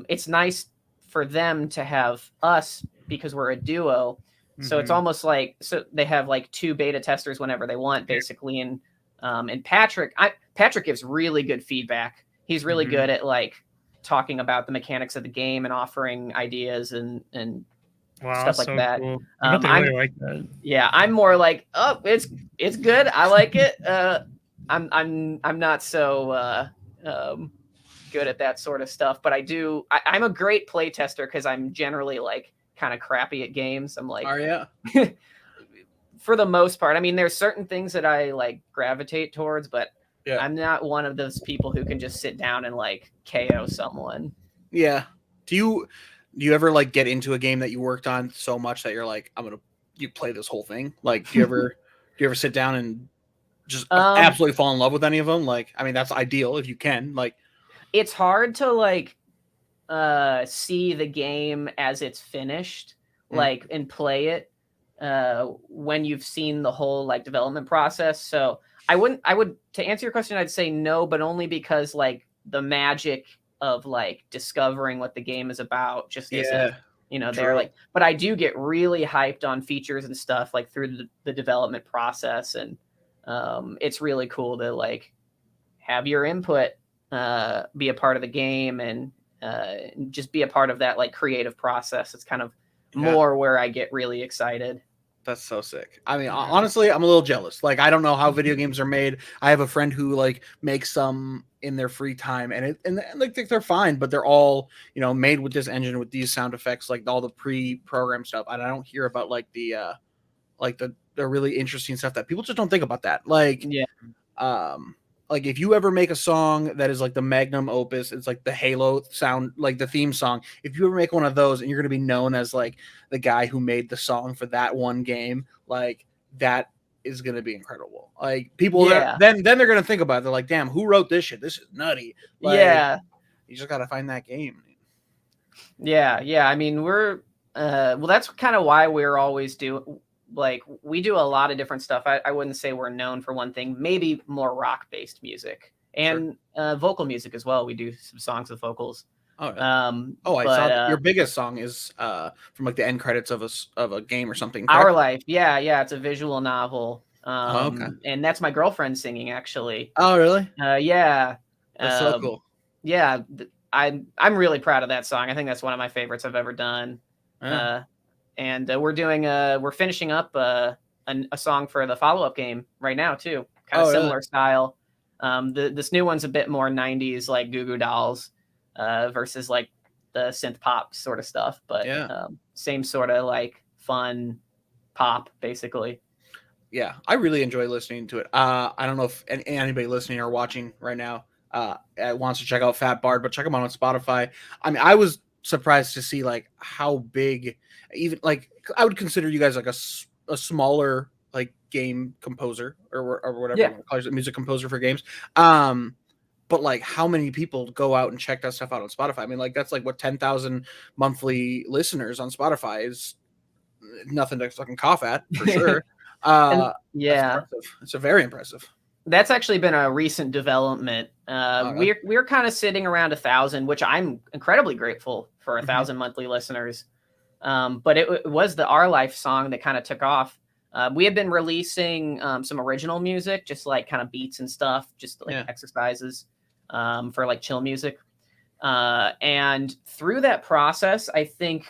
it's nice for them to have us because we're a duo. So it's almost like, so they have like 2 beta testers whenever they want, basically. And Patrick gives really good feedback. He's really good at like talking about the mechanics of the game and offering ideas and stuff like that. Cool. I really like that. Yeah, I'm more like, oh, it's good. I like it. I'm not so good at that sort of stuff, but I'm a great play tester because I'm generally like kind of crappy at games. I'm like, for the most part. I mean, there's certain things that I like gravitate towards, but I'm not one of those people who can just sit down and like KO someone. Yeah. Do you ever like get into a game that you worked on so much that you're like, you play this whole thing? Like, do you ever sit down and just absolutely fall in love with any of them? Like, I mean, that's ideal if you can. Like, it's hard to like see the game as it's finished, like, and play it when you've seen the whole like development process. So I would to answer your question, I'd say no, but only because like the magic of like discovering what the game is about just isn't, you know, there. Like, but I do get really hyped on features and stuff like through the development process, and it's really cool to like have your input be a part of the game and just be a part of that like creative process. It's kind of more where I get really excited. That's so sick. I mean, honestly, I'm a little jealous. Like, I don't know how video games are made. I have a friend who like makes some in their free time, and like they're fine, but they're all, you know, made with this engine with these sound effects, like all the pre-programmed stuff. And I don't hear about like the really interesting stuff that people just don't think about that. Like, like if you ever make a song that is like the magnum opus, it's like the Halo sound, like the theme song. If you ever make one of those and you're going to be known as like the guy who made the song for that one game, like that is going to be incredible. Like people, then they're going to think about it. They're like, damn, who wrote this shit? This is nutty. Like, you just got to find that game. Yeah. I mean, we're, well, that's kind of why we're always like, we do a lot of different stuff. I wouldn't say we're known for one thing, maybe more rock-based music and vocal music as well. We do some songs with vocals. I saw your biggest song is from like the end credits of a game or something. Correct? Our Life. Yeah. It's a visual novel. And that's my girlfriend singing, actually. Oh, really? Yeah. That's so cool. Yeah. I'm really proud of that song. I think that's one of my favorites I've ever done. Yeah. And we're finishing up a song for the follow-up game right now too. Kind of similar style. This new one's a bit more 90s, like Goo Goo Dolls, versus like the synth pop sort of stuff, but same sort of like fun pop, basically. Yeah, I really enjoy listening to it. I don't know if anybody listening or watching right now wants to check out Fat Bard, but check them out on Spotify. I mean, I was surprised to see like how big, even like I would consider you guys like a smaller like game composer or whatever you want to call it, music composer for games. But like how many people go out and check that stuff out on Spotify? I mean, like that's like what 10,000 monthly listeners on Spotify is nothing to fucking cough at for sure. It's a very impressive. That's actually been a recent development. We're kind of sitting around 1,000, which I'm incredibly grateful for 1,000 monthly listeners. But it was the Our Life song that kind of took off. We had been releasing some original music, just like kind of beats and stuff, just like exercises for like chill music. And through that process, I think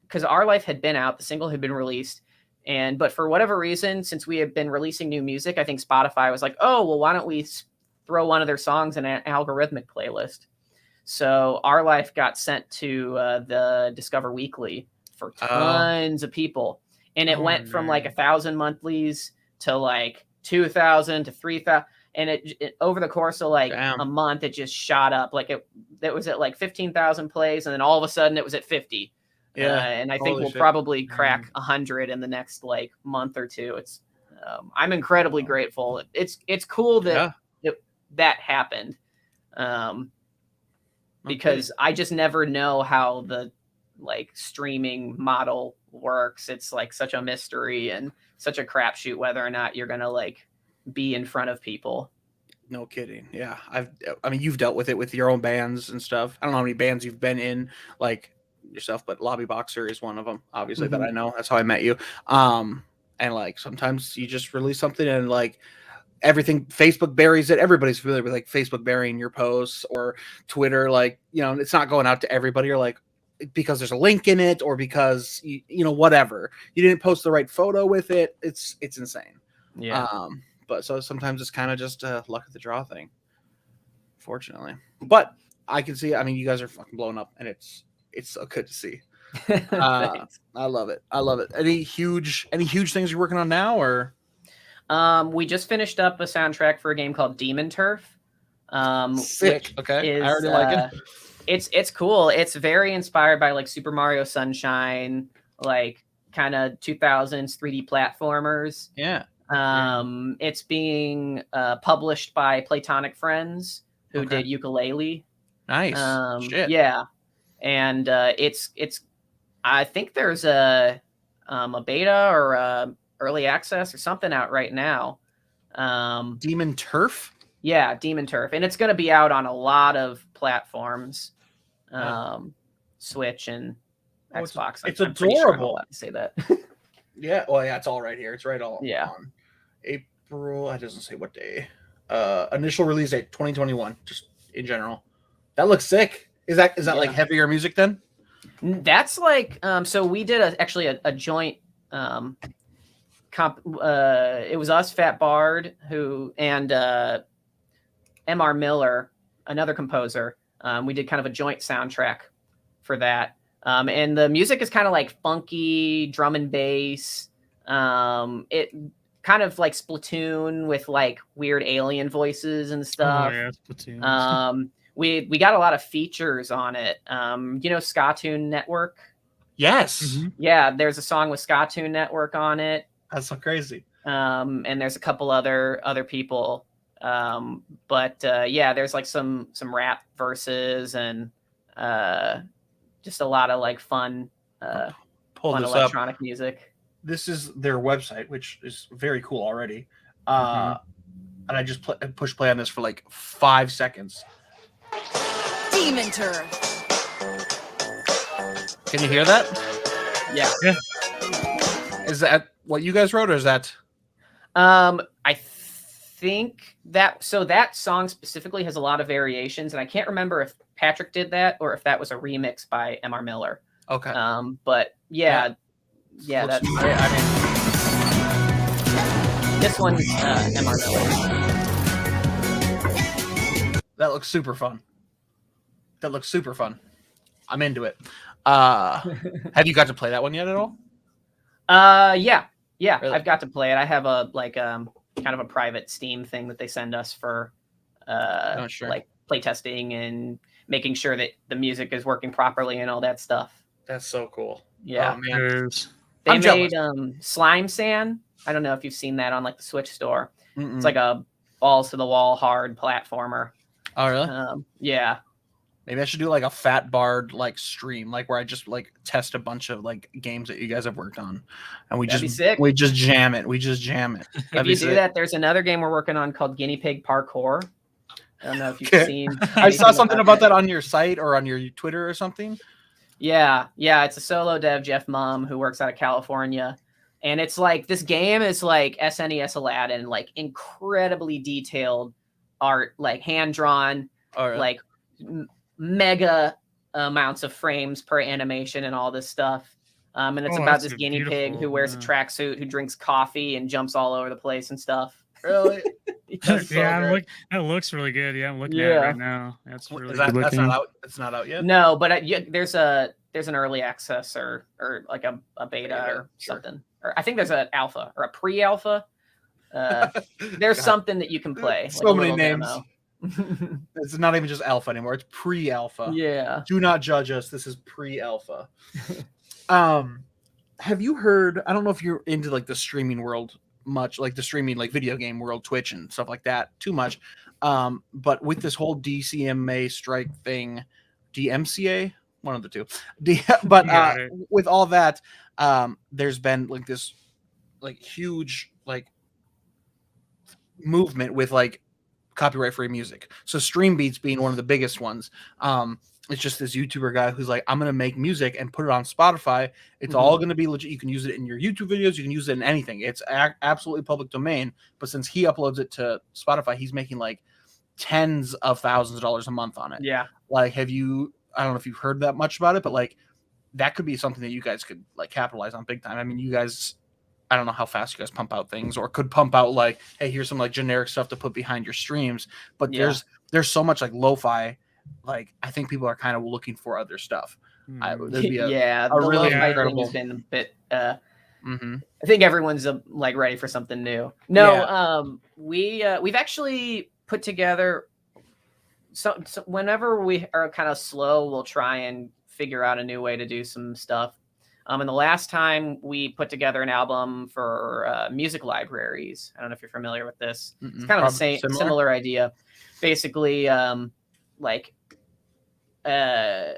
because Our Life had been out, the single had been released. But for whatever reason, since we have been releasing new music, I think Spotify was like, oh, well, why don't we throw one of their songs in an algorithmic playlist? So Our Life got sent to the Discover Weekly for tons of people. And it went from like 1,000 monthlies to like 2,000 to 3,000. And it over the course of like a month, it just shot up. Like it was at like 15,000 plays. And then all of a sudden it was at 50. And I think we'll probably crack 100 in the next like month or two. It's I'm incredibly grateful. It's cool that that happened, because I just never know how the like streaming model works. It's like such a mystery and such a crapshoot whether or not you're gonna like be in front of people. No kidding. Yeah, I mean, you've dealt with it with your own bands and stuff. I don't know how many bands you've been in, like yourself, but Lobby Boxer is one of them, obviously, that I know. That's how I met you. And like sometimes you just release something and like everything, Facebook buries it. Everybody's familiar with like Facebook burying your posts, or Twitter, like, you know, it's not going out to everybody, or like because there's a link in it, or because you know, whatever, you didn't post the right photo with it. It's insane. But so sometimes it's kind of just a luck of the draw thing, fortunately. But I can see, I mean, you guys are fucking blowing up, and it's so good to see. I love it. Any huge things you're working on now, or? We just finished up a soundtrack for a game called Demon Turf. Sick. Okay. I already like it. It's cool. It's very inspired by like Super Mario Sunshine, like kind of 2000s 3D platformers. Yeah. It's being published by Platonic Friends, who did Ukulele. Nice. Shit. Yeah. And it's I think there's a beta or a early access or something out right now. Demon Turf? Yeah, Demon Turf. And it's going to be out on a lot of platforms. Switch and Xbox. It's adorable. To say that. Yeah. Well, yeah, it's all right here. It's right all on April. It doesn't say what day. Initial release date 2021. Just in general. That looks sick. Is that like heavier music then? That's like so we did actually a joint it was us, Fat Bard, and M.R. Miller, another composer. We did kind of a joint soundtrack for that. And the music is kind of like funky drum and bass. It kind of like Splatoon with like weird alien voices and stuff. Oh yeah, Splatoon. We got a lot of features on it. You know, Skatoon Network? Yes. Mm-hmm. Yeah, there's a song with Skatoon Network on it. That's so crazy. And there's a couple other people. But yeah, there's like some rap verses and just a lot of like fun electronic music. This is their website, which is very cool already. And I just push play on this for like 5 seconds. Demon Turf. Can you hear that? Yeah. Is that what you guys wrote, or is that? I think that song specifically has a lot of variations, and I can't remember if Patrick did that or if that was a remix by M.R. Miller. Okay. But yeah, Looks that's great. I mean, this one's M.R. Miller. that looks super fun. I'm into it. Have you got to play that one yet at all? Yeah, Really? I've got to play it. I have a kind of a private Steam thing that they send us for Sure. like play testing and making sure that the music is working properly and all that stuff. That's so cool. Yeah. Oh, man. There's They I'm made jealous. Slime Sand. I don't know if you've seen that on like the Switch store. Mm-mm. It's like a balls to the wall hard platformer. Oh, really? Yeah. Maybe I should do like a fat bard like stream, like where I just like test a bunch of like games that you guys have worked on, and That'd be sick. we just jam it. If you do that, there's another game we're working on called Guinea Pig Parkour. I don't know if you've Okay. seen. I saw anything something about that on your site or on your Twitter or something. Yeah, it's a solo dev, Jeff Mum, who works out of California. And it's like this game is like SNES Aladdin, like incredibly detailed art, like hand drawn, Oh, really? like mega amounts of frames per animation and all this stuff. And it's about this guinea pig who wears a tracksuit, who drinks coffee and jumps all over the place and stuff. Really? That looks really good. Yeah, I'm looking at it right now. That's really good looking. That's not out. It's not out yet. No, but there's an early access or like a beta or something. Or I think there's an alpha or a pre-alpha. There's something that you can play. So many names. It's not even just alpha anymore. It's pre-alpha. Yeah. Do not judge us. This is pre-alpha. Have you heard? I don't know if you're into like the streaming world much, like the streaming like video game world, Twitch and stuff like that too much. But with this whole DCMA strike thing, DMCA, one of the two. With all that, there's been like this like huge like movement with like copyright free music. So Stream Beats being one of the biggest ones. It's just this YouTuber guy who's like, I'm going to make music and put it on Spotify. It's all going to be legit. You can use it in your YouTube videos. You can use it in anything. It's absolutely public domain. But since he uploads it to Spotify, he's making like tens of thousands of dollars a month on it. Yeah. Like, I don't know if you've heard that much about it, but like that could be something that you guys could like capitalize on big time. I mean, you guys, I don't know how fast you guys pump out things or could pump out like, hey, here's some like generic stuff to put behind your streams. But there's so much like lo-fi. Like I think people are kind of looking for other stuff. The really lo-fi incredible thing has been a bit. I think everyone's like ready for something new. No, we've actually put together. So whenever we are kind of slow, we'll try and figure out a new way to do some stuff. And the last time we put together an album for music libraries. I don't know if you're familiar with this. It's kind of the similar idea. Basically, like a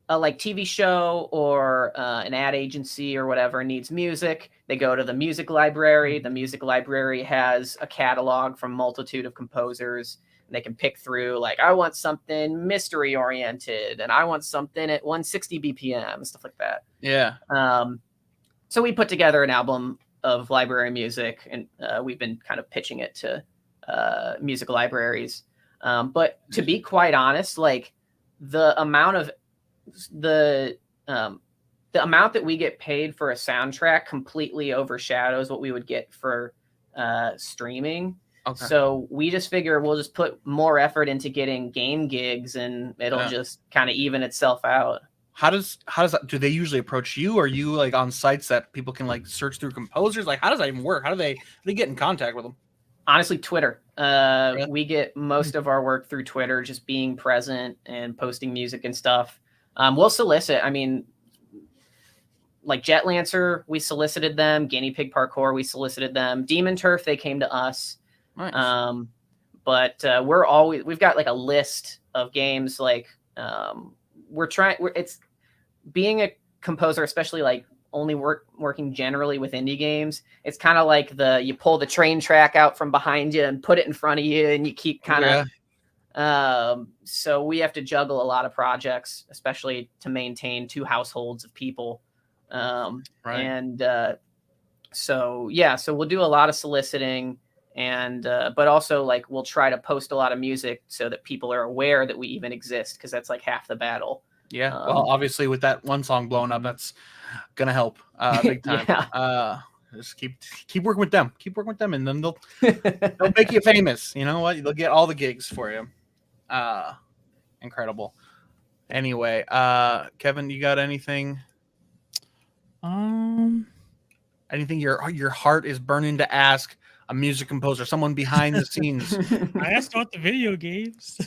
like TV show or an ad agency or whatever needs music. They go to the music library. The music library has a catalog from multitude of composers. And they can pick through like, I want something mystery oriented and I want something at 160 BPM, stuff like that. Yeah. So we put together an album of library music and we've been kind of pitching it to music libraries. But to be quite honest, like the amount that we get paid for a soundtrack completely overshadows what we would get for streaming. Okay. So we just figure we'll just put more effort into getting game gigs and it'll just kind of even itself out. How does that, do they usually approach you? Are you like on sites that people can like search through composers? Like, how does that even work? How do they get in contact with them? Honestly, Twitter. Really? We get most of our work through Twitter, just being present and posting music and stuff. We'll solicit. I mean, like Jet Lancer, we solicited them. Guinea Pig Parkour, we solicited them. Demon Turf, they came to us. Nice. But we've got like a list of games. Like it's being a composer, especially like only working generally with indie games. It's kind of like you pull the train track out from behind you and put it in front of you and you keep kind of, so we have to juggle a lot of projects, especially to maintain 2 households of people. So we'll do a lot of soliciting and but also like we'll try to post a lot of music so that people are aware that we even exist, because that's like half the battle. Yeah. Well, obviously with that one song blowing up, that's gonna help big time. Yeah. Just keep working with them. Keep working with them, and then they'll make you famous. You know what? They'll get all the gigs for you. Incredible. Anyway, Kevin, you got anything? Anything your heart is burning to ask a music composer, someone behind the scenes? I asked about the video games.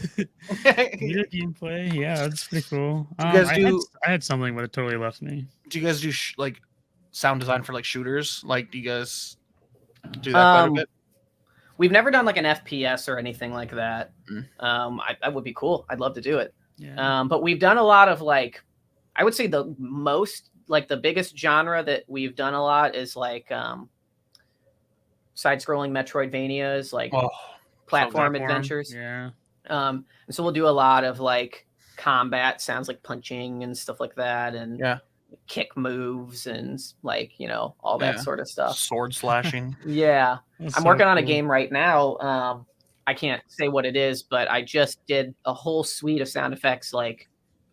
Video gameplay. Yeah, that's pretty cool. Do you guys I had something, but it totally left me. Do you guys do like sound design for like shooters? Like, do you guys do that quite a bit? We've never done like an FPS or anything like that. Mm. That would be cool. I'd love to do it. Yeah. But we've done a lot of like, I would say the biggest genre that we've done a lot is like side-scrolling Metroidvanias, like platform adventures. Yeah. And so we'll do a lot of like combat sounds, like punching and stuff like that, and kick moves and like, you know, all that sort of stuff. Sword slashing. Yeah. That's I'm so working on a cool. game right now. I can't say what it is, but I just did a whole suite of sound effects, like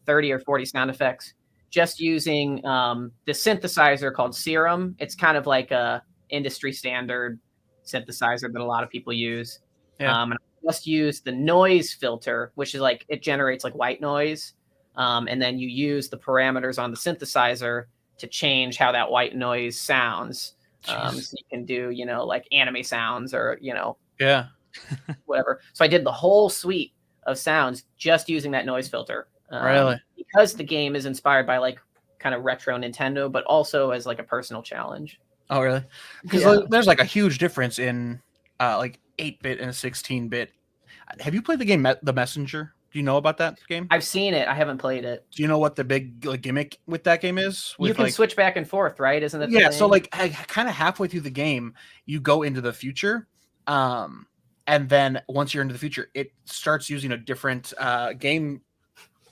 30 or 40 sound effects, just using the synthesizer called Serum. It's kind of like a industry standard synthesizer that a lot of people use. And I just use the noise filter, which is like, it generates like white noise. And then you use the parameters on the synthesizer to change how that white noise sounds. So you can do, you know, like anime sounds or, you know, whatever. So I did the whole suite of sounds just using that noise filter. Really? Because the game is inspired by like kind of retro Nintendo, but also as like a personal challenge. Oh, really? Because there's like a huge difference in like 8-bit and 16-bit. Have you played the game The Messenger? Do you know about that game? I've seen it. I haven't played it. Do you know what the big like, gimmick with that game is? You can switch back and forth, right? Isn't it? Yeah. So like kind of halfway through the game, you go into the future. And then once you're into the future, it starts using a different game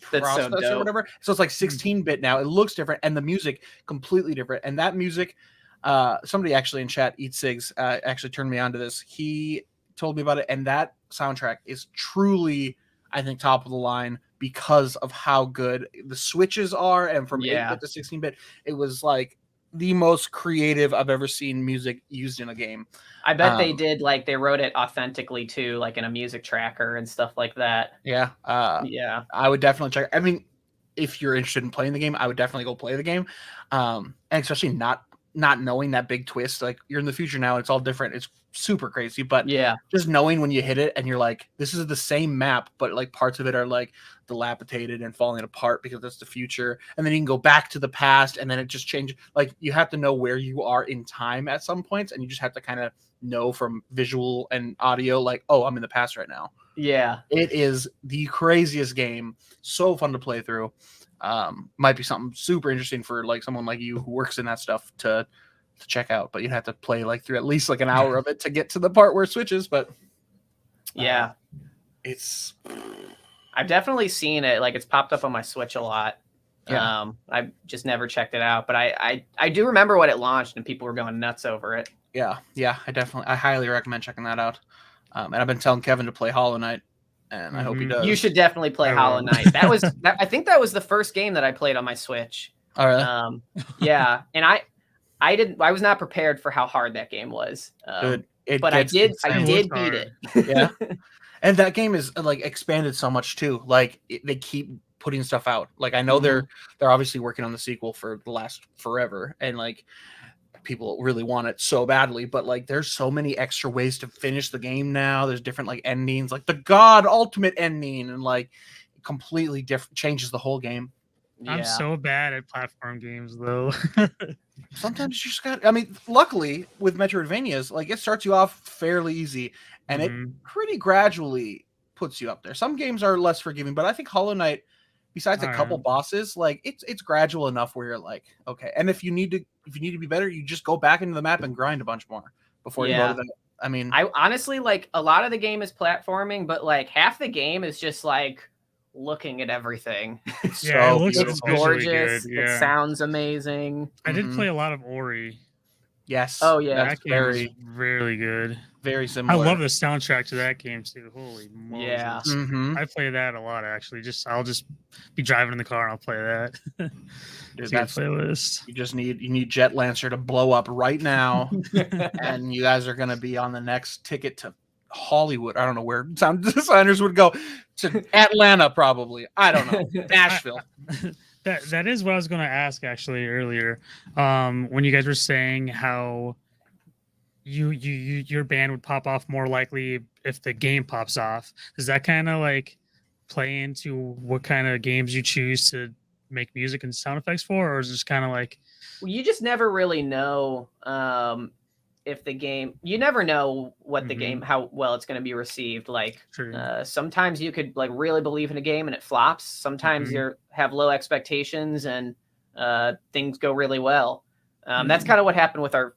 process or whatever. So it's like 16-bit now. It looks different, and the music completely different. And that music, somebody actually in chat, Eat Sigs, actually turned me on to this. He told me about it, and that soundtrack is truly, I think, top of the line because of how good the switches are. And from 8-bit to 16-bit, it was like the most creative I've ever seen music used in a game. I bet they did, like, they wrote it authentically too, like in a music tracker and stuff like that. Yeah. I would definitely check. I mean, if you're interested in playing the game, I would definitely go play the game. And especially not knowing that big twist, like you're in the future now, it's all different. It's super crazy, but just knowing when you hit it and you're like, this is the same map, but like parts of it are like dilapidated and falling apart because that's the future. And then you can go back to the past and then it just changes. Like you have to know where you are in time at some points, and you just have to kind of know from visual and audio, like, oh, I'm in the past right now. Yeah. It is the craziest game. So fun to play through. Might be something super interesting for like someone like you who works in that stuff to check out, but you'd have to play like through at least like an hour of it to get to the part where it switches. But I've definitely seen it. Like it's popped up on my Switch a lot. I've just never checked it out, but I do remember when it launched and people were going nuts over it. I highly recommend checking that out. And I've been telling Kevin to play Hollow Knight, and I hope he does. You should definitely play Hollow Knight. That was I think that was the first game that I played on my Switch. Oh, really? Yeah, and I was not prepared for how hard that game was. Dude, but I did beat it. Yeah. And that game is like expanded so much too. Like they keep putting stuff out. Like I know they're obviously working on the sequel for the last forever, and like people really want it so badly, but like there's so many extra ways to finish the game now. There's different like endings, like the God ultimate ending, and like completely different, changes the whole game. I'm so bad at platform games though. Sometimes you just got, I mean, luckily with Metroidvanias, like it starts you off fairly easy and it pretty gradually puts you up there. Some games are less forgiving, but I think Hollow Knight, besides a couple bosses, like it's gradual enough where you're like, okay. And if you need to be better, you just go back into the map and grind a bunch more before you go to the, I mean, I honestly, like, a lot of the game is platforming, but like half the game is just like looking at everything. It looks it's gorgeous. It sounds amazing. I did play a lot of Ori. Yes. Oh, yeah. That's That game is very, really good. very I similar. love the soundtrack to that game too. Holy Moses. Yeah. Mhm. I play that a lot actually. I'll just be driving in the car and I'll play that. Dude, It's a good that's playlist. you need Jet Lancer to blow up right now, and you guys are gonna be on the next ticket to Hollywood. I don't know where sound designers would go, to Atlanta probably. I don't know. Nashville. That is what I was going to ask actually earlier. When you guys were saying how your band would pop off more likely if the game pops off, does that kind of like play into what kind of games you choose to make music and sound effects for, or is it just kind of like Well, you just never really know if the game. You never know what the game, how well it's going to be received. Like True. sometimes you could like really believe in a game and it flops. Sometimes you have low expectations and things go really well. That's kind of what happened with our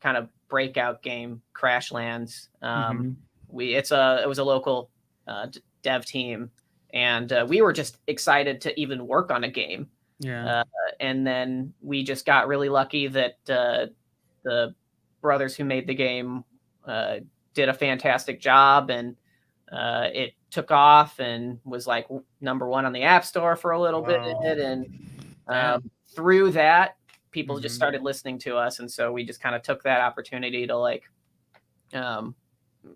kind of breakout game, Crashlands. It was a local dev team, and we were just excited to even work on a game. yeah? And then we just got really lucky that the brothers who made the game did a fantastic job, and it took off and was like #1 on the App Store for a little bit. And through that, people just started listening to us. And so we just kind of took that opportunity to like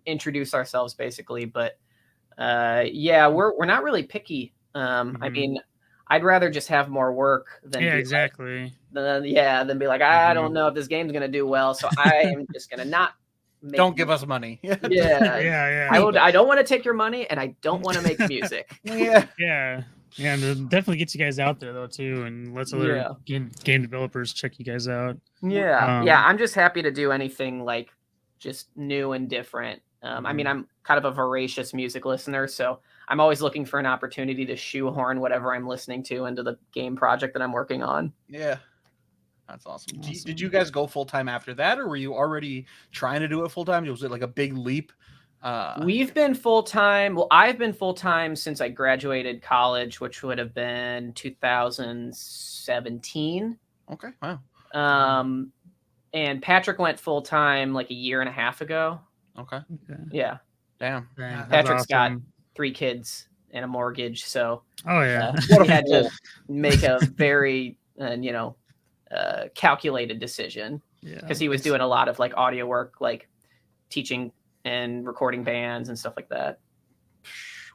introduce ourselves basically. But yeah, we're not really picky. I mean, I'd rather just have more work than exactly. than be like, I don't know if this game's gonna do well, so I am just gonna not. Don't give us money. Yeah. I don't want to take your money, and I don't want to make music. Yeah, and it definitely gets you guys out there though too, and lets other game developers check you guys out. Yeah. I'm just happy to do anything like just new and different. I mean, I'm kind of a voracious music listener, so I'm always looking for an opportunity to shoehorn whatever I'm listening to into the game project that I'm working on. Yeah. That's awesome. Did you guys go full time after that, or were you already trying to do it full time? Was it like a big leap? We've been full time. Well, I've been full time since I graduated college, which would have been 2017. Okay. Wow. And Patrick went full time like a year and a half ago. Okay. Yeah. Damn. Patrick's got 3 kids and a mortgage, so he had to make a very calculated decision because he was doing a lot of like audio work, like teaching and recording bands and stuff like that.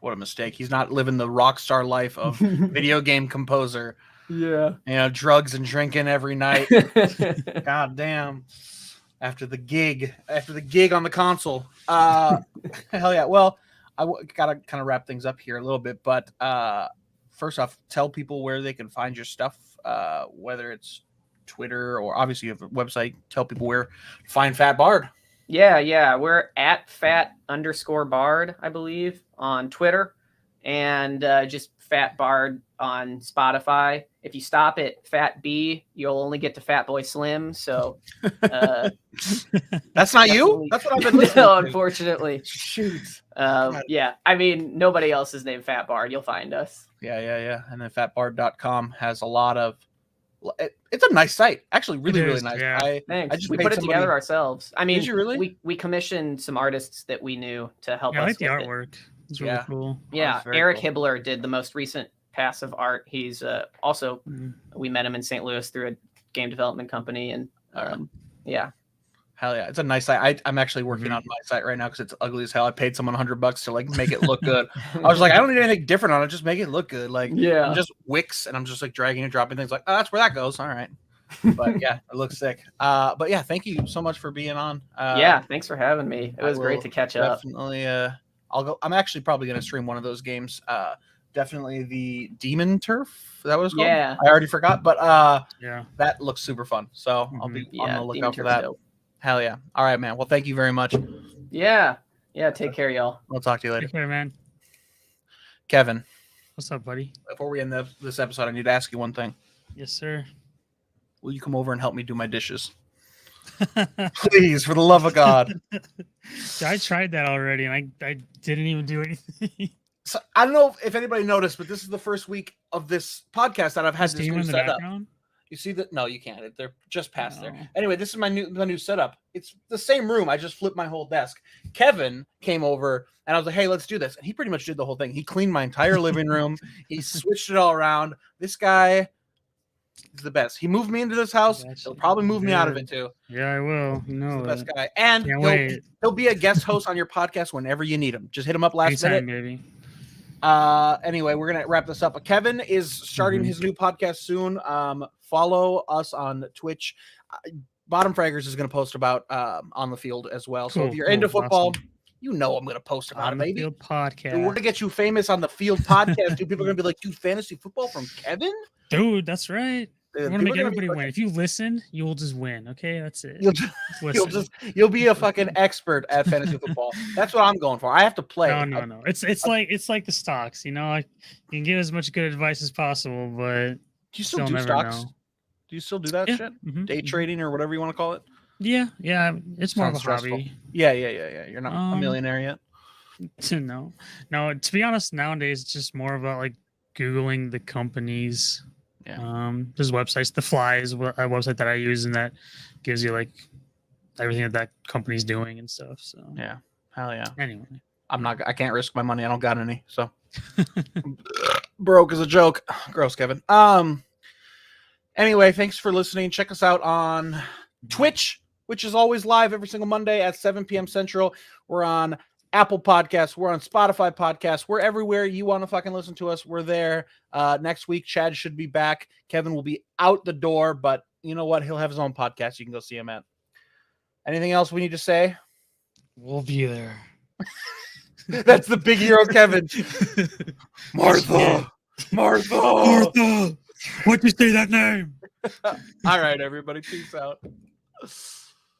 What a mistake. He's not living the rock star life of video game composer. Yeah. Drugs and drinking every night. God damn. After the gig on the console. Hell yeah. Well, gotta kind of wrap things up here a little bit, but first off, tell people where they can find your stuff, whether it's Twitter or obviously you have a website. Tell people where to find Fat Bard. Yeah. We're at @fat_bard, I believe, on Twitter, and just Fat Bard on Spotify. If you stop at Fat B, you'll only get to Fat Boy Slim. So that's not you. That's what I've been listening no, to. Unfortunately. Shoot. Yeah. I mean, nobody else is named Fat Bard. You'll find us. Yeah. And then fatbard.com has a lot of. It's a nice site, actually, really nice. Yeah. Thanks. We put it together ourselves. I mean, did you really? We commissioned some artists that we knew to help us. I like the with artwork. It's really cool. Yeah, Eric Hibbler did the most recent passive art. He's also we met him in St. Louis through a game development company, and yeah. Hell yeah, it's a nice site. I'm actually working on my site right now because it's ugly as hell. I paid someone $100 to like make it look good. I was like, I don't need anything different on it, just make it look good. Like, I'm just Wix, and I'm just like dragging and dropping things. Like, oh, that's where that goes. All right, but yeah, it looks sick. But yeah, thank you so much for being on. Yeah, thanks for having me. It was great to catch up. Definitely. I'll go. I'm actually probably gonna stream one of those games. Definitely the Demon Turf. Is that what it's called? Yeah, I already forgot, but yeah, that looks super fun. So I'll be on the lookout for that. Dope. Hell yeah. All right, man. Well, thank you very much. Yeah. Take care, y'all. We'll talk to you later. Take care, man. Kevin. What's up, buddy? Before we end this episode, I need to ask you one thing. Yes, sir. Will you come over and help me do my dishes? Please, for the love of God. I tried that already, and I didn't even do anything. So, I don't know if anybody noticed, but this is the first week of this podcast that I've had this new setup. You see that? No, you can't. They're just past there. Oh. Anyway, this is my new setup. It's the same room. I just flipped my whole desk. Kevin came over and I was like, "Hey, let's do this." And he pretty much did the whole thing. He cleaned my entire living room. He switched it all around. This guy is the best. He moved me into this house. He'll probably move me out of it too. Yeah, I will. You know, He's the best guy. And he'll be a guest host on your podcast whenever you need him. Just hit him up last minute. Maybe. Anyway, we're gonna wrap this up. Kevin is starting his new podcast soon. Follow us on Twitch. Bottom Fraggers is gonna post about on the field as well. So if you're into football, you know I'm gonna post about it. Maybe field podcast. Dude, we're gonna get you famous on the field podcast. Dude, people are gonna be like, "Dude, fantasy football from Kevin." Dude, that's right. Dude, I want to make everybody win. If you listen, you'll just win. Okay, that's it. You'll be a fucking expert at fantasy football. That's what I'm going for. I have to play. No. It's like the stocks. You know, you can give as much good advice as possible, but do you still do stocks? Know. Do you still do that shit? Day trading or whatever you want to call it? Yeah. It's more of a hobby. Yeah. You're not a millionaire yet. No. To be honest, nowadays it's just more about like Googling the companies. Yeah. There's websites. The Fly is a website that I use, and that gives you like everything that company's doing and stuff. So yeah, hell yeah. Anyway, I can't risk my money. I don't got any. So broke is a joke. Gross, Kevin. Anyway, thanks for listening. Check us out on Twitch, which is always live every single Monday at 7 p.m. Central. We're on Apple Podcasts. We're on Spotify Podcasts. We're everywhere you want to fucking listen to us. We're there. Next week, Chad should be back. Kevin will be out the door, but you know what? He'll have his own podcast. You can go see him at. Anything else we need to say? We'll be there. That's the big hero, Kevin. Martha. Why'd you say that name? All right, everybody. Peace out.